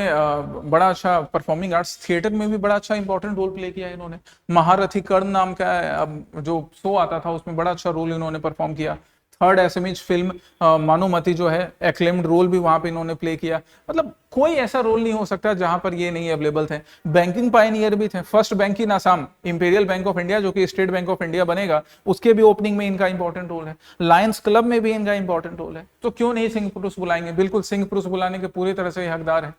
बड़ा अच्छा परफॉर्मिंग आर्ट्स थिएटर में भी बड़ा अच्छा इंपॉर्टेंट रोल प्ले किया है इन्होंने। महारथी कर्ण नाम का अब जो शो आता था उसमें बड़ा अच्छा रोल इन्होंने परफॉर्म किया। थर्ड एसएमएच फिल्म मानुमती जो है, एक्लेम्ड रोल भी वहां पे इन्होंने प्ले किया। मतलब कोई ऐसा रोल नहीं हो सकता जहां पर ये नहीं अवेलेबल थे। बैंकिंग पायनियर भी थे। First bank in Assam, imperial bank of India जो कि स्टेट बैंक ऑफ इंडिया बनेगा, उसके भी ओपनिंग में इनका इंपॉर्टेंट रोल है। लायंस क्लब में भी इनका इंपॉर्टेंट रोल है। तो क्यों नहीं सिंह पुरुष बुलाएंगे, बिल्कुल सिंह पुरुष बुलाने के पूरी तरह से हकदार है।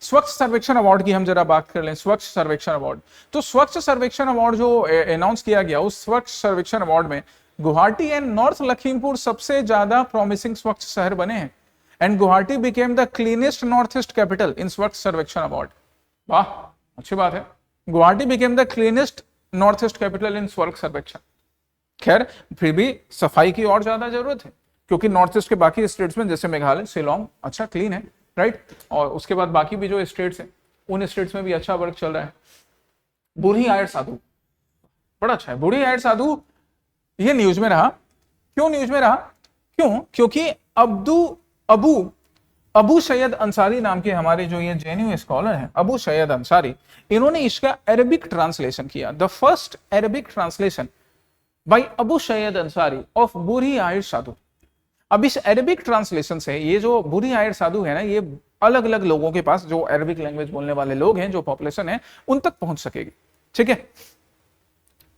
स्वच्छ सर्वेक्षण अवार्ड की हम जरा बात कर लें। स्वच्छ सर्वेक्षण अवार्ड, तो स्वच्छ सर्वेक्षण अवार्ड जो अनाउंस किया गया, उस स्वच्छ सर्वेक्षण अवार्ड में गुवाहाटी एंड नॉर्थ लखीमपुर सबसे ज्यादा प्रॉमिसिंग स्वच्छ शहर बने हैं। And Guwahati became the cleanest north east capital in स्वच्छ सर्वेक्षण अवार्ड। वाह, अच्छी बात है। Guwahati became the cleanest north east capital in स्वच्छ सर्वेक्षण। खैर फिर भी सफाई की और ज्यादा जरूरत है, क्योंकि नॉर्थ ईस्ट के बाकी स्टेट्स में जैसे मेघालय, शिलोंग अच्छा क्लीन है, राइट। और उसके बाद बाकी भी जो स्टेट्स हैं उन स्टेट्स में भी अच्छा वर्क चल रहा है। बूढ़ी आयर साधु बड़ा अच्छा है। बूढ़ी आयर साधु ये न्यूज में रहा। क्यों न्यूज में रहा? क्योंकि अबू सैयद अंसारी नाम के हमारे जो ये जेन्यू स्कॉलर हैं, अबू सैयद अंसारी, इन्होंने इसका अरबिक ट्रांसलेशन किया। The first Arabic translation bye Abu Syed Ansari of बूढ़ी आयर साधु। अब इस अरबिक ट्रांसलेशन से ये जो बूढ़ी आयर साधु है ना, ये अलग अलग लोगों के पास, जो अरबिक लैंग्वेज बोलने वाले लोग हैं, जो पॉपुलेशन है, उन तक पहुंच सकेगी, ठीक है।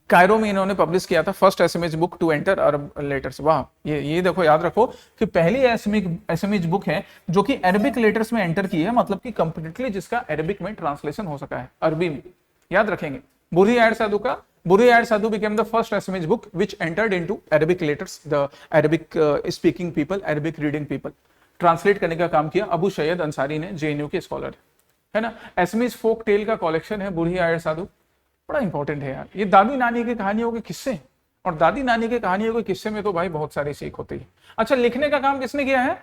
कायरो में इन्होंने पब्लिश किया था first Assamese book to enter Arab letters. वाह, ये देखो, याद रखो कि पहली एसएमएच बुक है जो कि अरबिक लेटर्स में एंटर की है, मतलब कि कंप्लीटली जिसका अरबिक में ट्रांसलेशन हो सका है, अरबी में। याद रखेंगे, बूढ़ी आयर साधु became the first SMH book which entered into Arabic letters, the Arabic speaking people, Arabic reading people. Translate करने का काम किया अबू सैयद अंसारी ने, जेएनयू के स्कॉलर है ना। एसएमएच फोक टेल का कलेक्शन है बूढ़ी आयर साधु, बड़ा इंपॉर्टेंट है यार। ये दादी नानी की कहानियों के किस्से, और दादी नानी के कहानियों के किस्से में तो भाई बहुत सारी सीख होती है। अच्छा, लिखने का काम किसने किया है?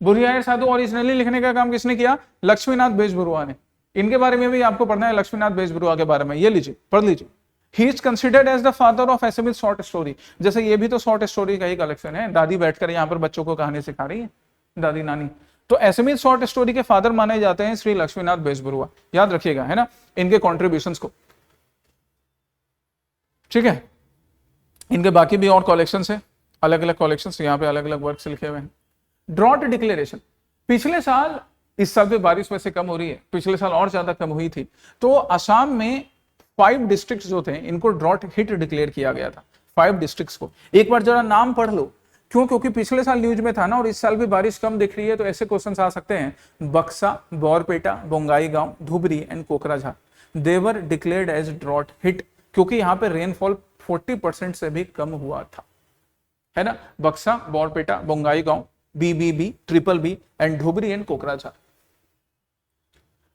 बूढ़ी आयर साधु ओरिजिनली लिखने का काम किसने किया? लक्ष्मीनाथ बेजबरुआ ने। इनके बारे में भी आपको पढ़ना है, लक्ष्मीनाथ बेजबरुआ के बारे में, ये लीजिए, पढ़ लीजिए। He is considered as the father of SMH short story। जैसे ये भी तो शॉर्ट स्टोरी का ही कलेक्शन है। दादी बैठकर यहाँ पर बच्चों को कहानी सिखा रही है, दादी नानी। तो एसएमएच शॉर्ट स्टोरी के फादर माने जाते हैं श्री लक्ष्मीनाथ बेजबरुआ। याद रखिएगा, है ना, इनके कॉन्ट्रीब्यूशंस को, ठीक है। इनके बाकी भी और कलेक्शंस है, अलग अलग कलेक्शंस, यहाँ पे अलग अलग वर्क्स लिखे हुए हैं। ड्रॉट डिक्लेरेशन, पिछले साल, इस साल भी बारिश वैसे कम हो रही है, पिछले साल और ज्यादा कम हुई थी, तो असम में 5 डिस्ट्रिक्ट्स जो थे इनको ड्रॉट हिट डिक्लेयर किया गया था। 5 डिस्ट्रिक्ट्स को एक बार जरा नाम पढ़ लो, क्यों? क्योंकि पिछले साल न्यूज में था ना, और इस साल भी बारिश कम दिख रही है, तो ऐसे क्वेश्चन आ सकते हैं। Baksa, Barpeta, Bongaigaon, Dhubri and Kokrajhar, they were declared as drought hit, क्योंकि यहाँ पे रेनफॉल 40% से भी कम हुआ था, है ना। Baksa, Barpeta, Bongaigaon, BBB, triple B and Dhubri and Kokrajhar.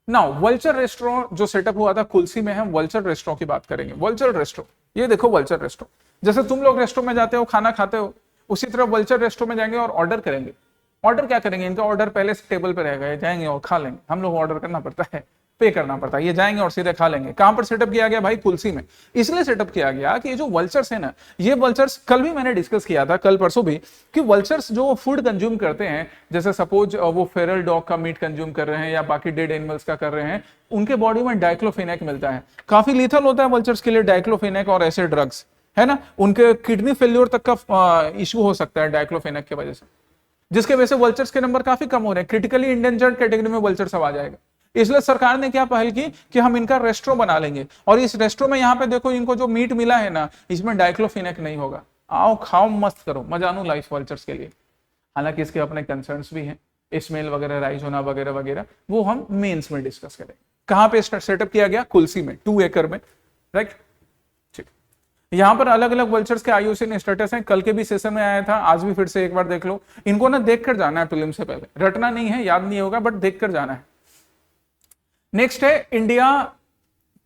Now vulture restaurant जो सेटअप हुआ था कुल्सी में, हम वल्चर रेस्टोरेंट की बात करेंगे। वल्चर रेस्टोरेंट, ये देखो वल्चर रेस्टोरेंट, जैसे तुम लोग रेस्टोरेंट में जाते हो, खाना खाते हो, उसी तरह वल्चर रेस्टोरेंट में जाएंगे और ऑर्डर करेंगे। ऑर्डर क्या करेंगे? इनका ऑर्डर पहले से टेबल पे रहेगा, जाएंगे और खा लेंगे। हम लोग ऑर्डर करना पड़ता है, पे करना पड़ता है, ये जाएंगे और सीधे खा लेंगे। कहां पर सेटअप किया गया भाई? कुल्सी में। इसलिए सेटअप किया गया कि ये जो वल्चर्स है ना, ये वल्चर्स कल भी मैंने डिस्कस किया था, कल परसों भी, कि वल्चर्स जो फूड कंज्यूम करते हैं, जैसे सपोज वो फेरल डॉग का मीट कंज्यूम कर रहे हैं या बाकी डेड एनिमल्स का कर रहे हैं, उनके बॉडी में डाइक्लोफेनेक मिलता है, काफी लीथल होता है वल्चर्स के लिए डाइक्लोफेनेक और ऐसे ड्रग्स, है ना। उनके किडनी फेल्योर तक का इश्यू हो सकता है डाइक्लोफेनेक की वजह से, जिसके वजह से वल्चर्स के नंबर काफी कम हो रहे हैं। क्रिटिकली इंडेंजर्ड कैटेगरी में वल्चर्स अब आ जाएगा। इसलिए सरकार ने क्या पहल की कि हम इनका रेस्ट्रो बना लेंगे, और इस रेस्ट्रो में यहाँ पे देखो, इनको जो मीट मिला है ना, इसमें डाइक्लोफेनेक नहीं होगा। आओ खाओ, मस्त करो, मजानो लाइफ वल्चर्स के लिए। हालांकि इसके अपने कंसर्न्स भी हैं, स्मेल वगैरह राइज होना वगैरह वगैरह, वो हम मेंस में डिस्कस करेंगे। कहां पे सेटअप किया गया? कुल्सी में, 2 एकड़ में, राइट। ठीक, यहां पर अलग अलग वल्चर्स के IUCN स्टेटस हैं, कल के भी सेशन में आया था, आज भी फिर से एक बार देख लो। इनको ना देख कर जाना है प्रीलिम से पहले, रटना नहीं है, याद नहीं होगा, बट देख कर जाना है। नेक्स्ट है इंडिया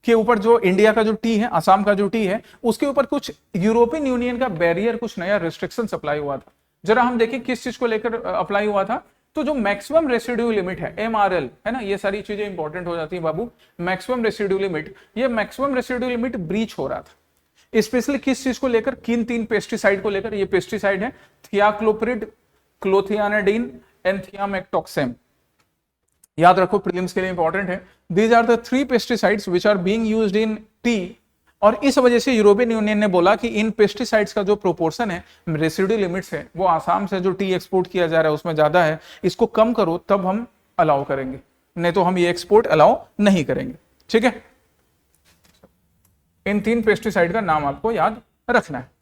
के ऊपर, जो इंडिया का जो टी है, असम का जो टी है, उसके ऊपर कुछ यूरोपियन यूनियन का बैरियर, कुछ नया रिस्ट्रिक्शन अप्लाई हुआ था। जरा हम देखें किस चीज को लेकर अप्लाई हुआ था। तो जो मैक्सिमम रेसिड्यू लिमिट है, MRL, है ना, ये सारी चीजें इंपॉर्टेंट हो जाती है बाबू। मैक्सिमम रेसिड्यू लिमिट, ये मैक्सिमम रेसिड्यू लिमिट ब्रीच हो रहा था, स्पेशली किस चीज को लेकर? किन 3 पेस्टिसाइड को लेकर। ये पेस्टिसाइड है थियाक्लोप्रिड, क्लोथियानाडिन एंड थियामेक्टोक्सेम। याद रखो, प्रीलिम्स के लिए इंपॉर्टेंट है। These are the 3 pesticides which are being used in tea, और इस वजह से यूरोपियन यूनियन ने बोला कि इन पेस्टिसाइड्स का जो प्रोपोर्शन है, रेसिड्यू लिमिट्स है, वो आसाम से जो टी एक्सपोर्ट किया जा रहा है उसमें ज्यादा है, इसको कम करो तब हम अलाउ करेंगे, नहीं तो हम ये एक्सपोर्ट अलाउ नहीं करेंगे। ठीक है, इन 3 पेस्टिसाइड का नाम आपको याद रखना है।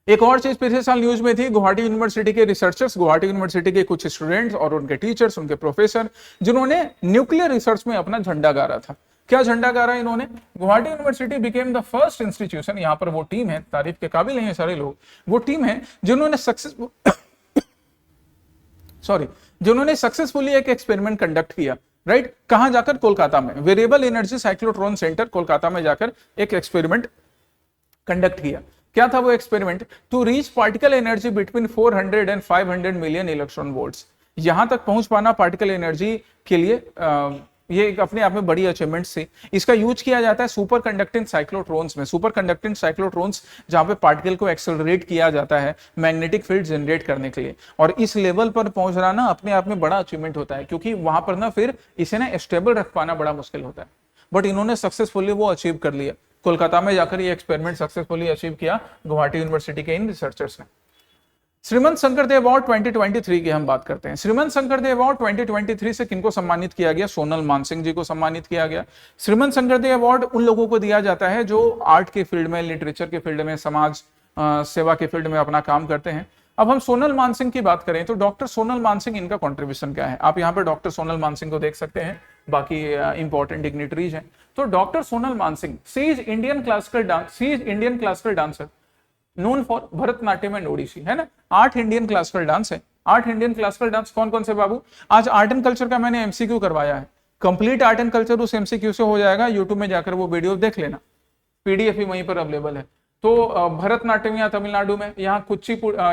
एक और चीज पिछले साल न्यूज में थी, गुवाहाटी यूनिवर्सिटी के रिसर्चर्स, गुवाहाटी यूनिवर्सिटी के कुछ स्टूडेंट्स और उनके टीचर्स, उनके प्रोफेसर, जिन्होंने न्यूक्लियर रिसर्च में अपना झंडा गाड़ा था। क्या झंडा गाड़ा इन्होंने? Guwahati university became the first institution, यहां पर वो टीम है, तारीफ के काबिल नहीं है सारे लोग, वो टीम है जिन्होंने सक्सेसफुली एक एक्सपेरिमेंट कंडक्ट किया, राइट। कहां जाकर? कोलकाता में, variable energy cyclotron centre Kolkata में जाकर एक एक्सपेरिमेंट कंडक्ट किया। क्या था वो experiment? To reach particle energy between 400 and 500 million electron volts. यहां तक पहुंच पाना पार्टिकल एनर्जी के लिए ये एक अपने आप में बड़ी अचीवमेंट थी। इसका यूज किया जाता है सुपर कंडक्टिंग साइक्लोट्रॉन्स में। सुपर कंडक्टिंग साइक्लोट्रॉन्स जहां पे पार्टिकल को एक्सेलरेट किया जाता है मैग्नेटिक फील्ड जनरेट करने के लिए, और इस लेवल पर पहुंचना ना अपने आप में बड़ा अचीवमेंट होता है, क्योंकि वहां पर ना फिर इसे ना स्टेबल रख पाना बड़ा मुश्किल होता है। बट इन्होंने सक्सेसफुली वो अचीव कर लिया, कोलकाता में जाकर ये एक्सपेरिमेंट सक्सेसफुली अचीव किया गुवाहाटी यूनिवर्सिटी के इन रिसर्चर्स ने। श्रीमंत शंकरदेव अवार्ड 2023 की हम बात करते हैं। श्रीमंत शंकरदेव अवार्ड 2023 से किनको सम्मानित किया गया? सोनल मानसिंह जी को सम्मानित किया गया। श्रीमंत शंकरदेव अवार्ड उन लोगों को दिया जाता है जो आर्ट के फील्ड में, लिटरेचर के फील्ड में, समाज सेवा के फील्ड में अपना काम करते हैं। अब हम सोनल मानसिंह की बात करें तो डॉक्टर सोनल मानसिंह, इनका कॉन्ट्रीब्यूशन क्या है? आप यहाँ पे डॉक्टर सोनल मानसिंह को देख सकते हैं, बाकी इंपॉर्टेंट डिग्निटरीज हैं। तो doctor Sonal Mansingh, she is Indian classical dancer known for Bharatanatyam and Odissi, है ना। 8 इंडियन क्लासिकल डांस है। 8 इंडियन क्लासिकल डांस कौन कौन से बाबू? आज आर्ट एंड कल्चर का मैंने MCQ करवाया है, कंप्लीट आर्ट एंड कल्चर उस MCQ से हो जाएगा। यूट्यूब में जाकर वो वीडियो देख लेना, PDF ही वहीं पर अवेलेबल है। तो भरतनाट्यम यहाँ तमिलनाडु में, यहाँ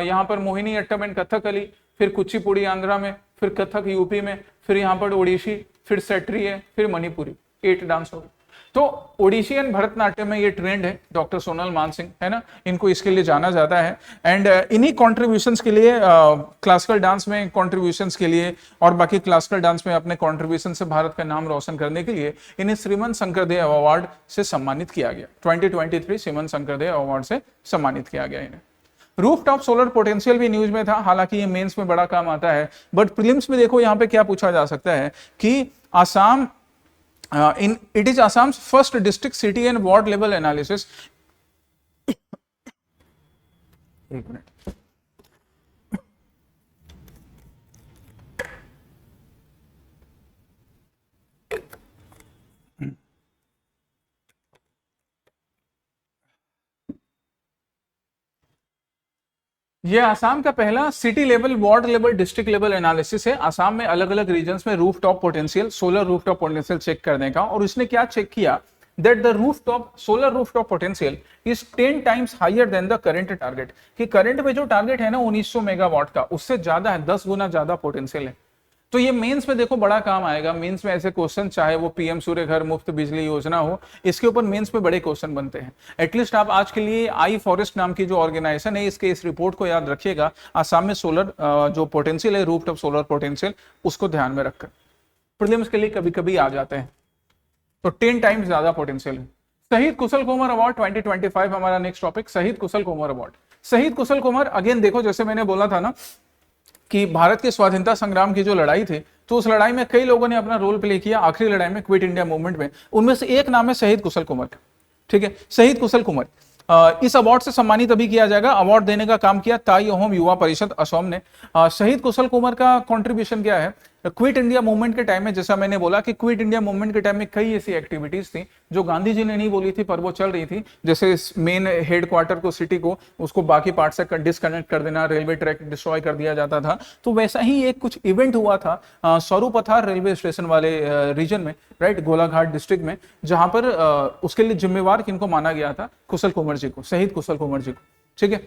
यहाँ पर मोहिनी अट्टम एंड कथकली, फिर कुचिपुड़ी आंध्रा में, फिर कथक यूपी में, फिर यहाँ पर ओडिसी, फिर सेट्री है, फिर मणिपुरी। 8 डांस हो गए। तो ओडिशियन भरतनाट्यम में ये ट्रेंड है डॉक्टर सोनल मानसिंह, है ना, इनको इसके लिए जाना जाता है। एंड इन्हीं कॉन्ट्रीब्यूशंस के लिए, क्लासिकल डांस में कॉन्ट्रीब्यूशंस के लिए और बाकी क्लासिकल डांस में अपने कॉन्ट्रीब्यूशन से भारत का नाम रोशन करने के लिए इन्हें श्रीमन शंकरदेव अवार्ड से सम्मानित किया गया। 2023 श्रीमन शंकरदेव अवार्ड से सम्मानित किया गया इन्हें। रूफटॉप सोलर पोटेंशियल भी न्यूज में था, हालांकि ये मेंस में बड़ा काम आता है, बट प्रीलिम्स में देखो यहाँ पे क्या पूछा जा सकता है कि Assam it is Assam's first district, city and ward level analysis. एक मिनट। ये आसाम का पहला city level, ward level, district level analysis है। आसाम में अलग अलग रीजन्स में rooftop potential, solar rooftop potential check करने का। और उसने क्या चेक किया, that the rooftop solar rooftop potential is 10 times higher than the current target, कि करंट में जो टारगेट है ना 1900 मेगावाट का, उससे ज्यादा है, 10 गुना ज्यादा पोटेंशियल है। तो ये मेंस में देखो बड़ा काम आएगा। मेंस में ऐसे क्वेश्चन, चाहे वो पीएम सूर्य घर मुफ्त बिजली योजना हो, इसके ऊपर मेंस में बड़े क्वेश्चन बनते हैं। एटलीस्ट आप आज के लिए आई फॉरेस्ट नाम की जो ऑर्गेनाइजेशन है, इसके इस रिपोर्ट को याद रखिएगा। आसाम में सोलर जो पोटेंशियल है, रूफटॉप सोलर पोटेंशियल, उसको ध्यान में रखकर प्रीलिम्स के लिए कभी कभी आ जाते हैं। तो 10 टाइम्स ज्यादा पोटेंशियल है। शहीद कुशल कुमार अवार्ड 2025 हमारा नेक्स्ट टॉपिक, शहीद कुशल कुमार अवार्ड। शहीद कुशल कुमार, अगेन देखो जैसे मैंने बोला था ना कि भारत के स्वाधीनता संग्राम की जो लड़ाई थी, तो उस लड़ाई में कई लोगों ने अपना रोल प्ले किया। आखिरी लड़ाई में, क्विट इंडिया मूवमेंट में, उनमें से एक नाम है शहीद कुशल कुमार का। ठीक है, शहीद कुशल कुमार इस अवार्ड से सम्मानित अभी किया जाएगा। अवार्ड देने का काम किया ताई अहोम युवा परिषद असम ने। शहीद कुशल कुमार का कंट्रीब्यूशन क्या है, क्विट इंडिया मूवमेंट के टाइम में, जैसा मैंने बोला कि क्विट इंडिया मूवमेंट के टाइम में कई ऐसी एक्टिविटीज थी जो गांधी जी ने नहीं बोली थी पर वो चल रही थी। जैसे मेन हेडक्वार्टर को, सिटी को, उसको बाकी पार्ट से डिस्कनेक्ट कर देना, रेलवे ट्रैक डिस्ट्रॉय कर दिया जाता था। तो वैसा ही एक कुछ इवेंट हुआ था स्वरूपथार रेलवे स्टेशन वाले रीजन में, राइट, गोलाघाट डिस्ट्रिक्ट में, जहां पर उसके लिए जिम्मेवार किनको माना गया था, कुशल कुमार जी को, शहीद कुशल कुमार जी को। ठीक है,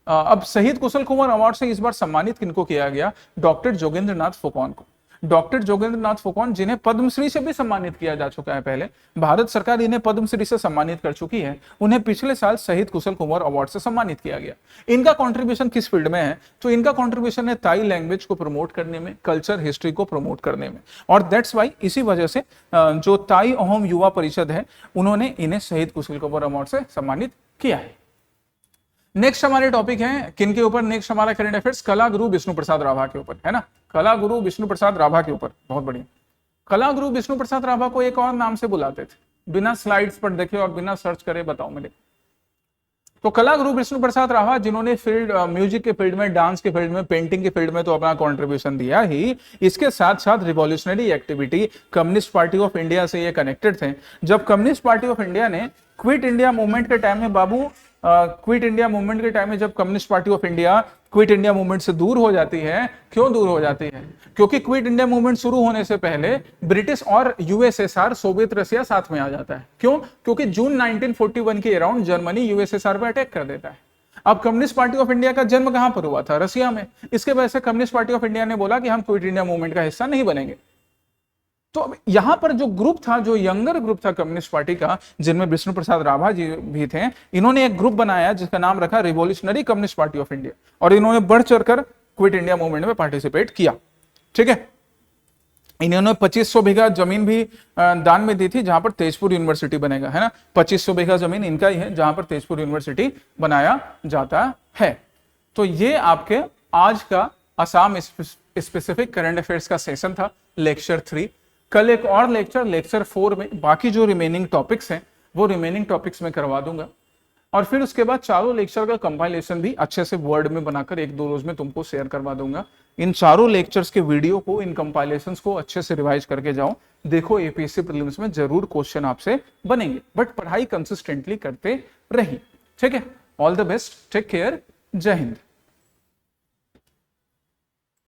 अब शहीद कुशल कुमार अवार्ड से इस बार सम्मानित किनको किया गया, डॉक्टर जोगेंद्र नाथ फुकौन को। डॉक्टर जोगेंद्र नाथ फुकौन, जिन्हें पद्मश्री से भी सम्मानित किया जा चुका है पहले, भारत सरकार इन्हें पद्मश्री से सम्मानित कर चुकी है, उन्हें पिछले साल शहीद कुशल कुमार अवार्ड से सम्मानित किया गया। इनका कंट्रीब्यूशन किस फील्ड में है, तो इनका कंट्रीब्यूशन है ताई लैंग्वेज को प्रमोट करने में, कल्चर हिस्ट्री को प्रमोट करने में। और दैट्स वाई, इसी वजह से जो ताई अहोम युवा परिषद है, उन्होंने इन्हें शहीद कुशल कुमार अवार्ड से सम्मानित किया है। नेक्स्ट हमारे टॉपिक है किन के ऊपर, नेक्स्ट हमारा करंट अफेयर्स कला गुरु विष्णु प्रसाद राभा के ऊपर, है ना, कला गुरु विष्णु प्रसाद राभा के ऊपर। बहुत बढ़िया। कला गुरु विष्णु प्रसाद राभा को एक और नाम से बुलाते थे, बिना स्लाइड्स पर देखे और बिना सर्च करे बताओ मेरे। तो कला गुरु विष्णु प्रसाद राभा, जिन्होंने फील्ड, म्यूजिक के फील्ड में, डांस के फील्ड में, पेंटिंग के फील्ड में तो अपना कंट्रीब्यूशन दिया ही, इसके साथ साथ revolutionary activity, communist party of India से ये कनेक्टेड थे। जब कम्युनिस्ट पार्टी ऑफ इंडिया ने क्विट इंडिया मूवमेंट के टाइम में, बाबू क्विट इंडिया मूवमेंट के टाइम में जब communist party of India quit India movement से दूर हो जाती है, क्यों दूर हो जाती है, क्योंकि क्विट इंडिया मूवमेंट शुरू होने से पहले ब्रिटिश और यूएसएसआर, सोवियत रशिया साथ में आ जाता है। क्यों, क्योंकि जून 1941 के अराउंड जर्मनी यूएसएसआर पर अटैक कर देता है। अब कम्युनिस्ट पार्टी ऑफ इंडिया का जन्म कहां पर हुआ था, रशिया में। इसके वजह से कम्युनिस्ट पार्टी ऑफ इंडिया ने बोला कि हम क्विट इंडिया मूवमेंट का हिस्सा नहीं बनेंगे। तो यहां पर जो ग्रुप था, जो यंगर ग्रुप था कम्युनिस्ट पार्टी का, जिनमें विष्णु प्रसाद राभा जी भी थे, इन्होंने एक ग्रुप बनाया जिसका नाम रखा revolutionary communist party of India, और इन्होंने बढ़ चढ़कर क्विट इंडिया मूवमेंट में पार्टिसिपेट किया। ठीक है, इन्होंने 2500 बीघा जमीन भी दान में दी थी, जहां पर तेजपुर यूनिवर्सिटी बनेगा, है ना। 2500 बीघा जमीन इनका ही है, जहां पर तेजपुर यूनिवर्सिटी बनाया जाता है। तो ये आपके आज का असम स्पेसिफिक करंट अफेयर्स का सेशन था, लेक्चर 3। कल एक और लेक्चर 4 में बाकी जो रिमेनिंग टॉपिक्स हैं वो रिमेनिंग टॉपिक्स में करवा दूंगा, और फिर उसके बाद चारों लेक्चर का कंपाइलेशन भी अच्छे से वर्ड में बनाकर 1-2 रोज में तुमको शेयर करवा दूंगा। इन चारों लेक्चर्स के वीडियो को, इन कंपाइलेशंस को अच्छे से रिवाइज करके जाओ। देखो एपीएससी प्रीलिम्स में जरूर क्वेश्चन आपसे बनेंगे, बट पढ़ाई कंसिस्टेंटली करते रहिए। ठीक है, all the best, take care, जय हिंद।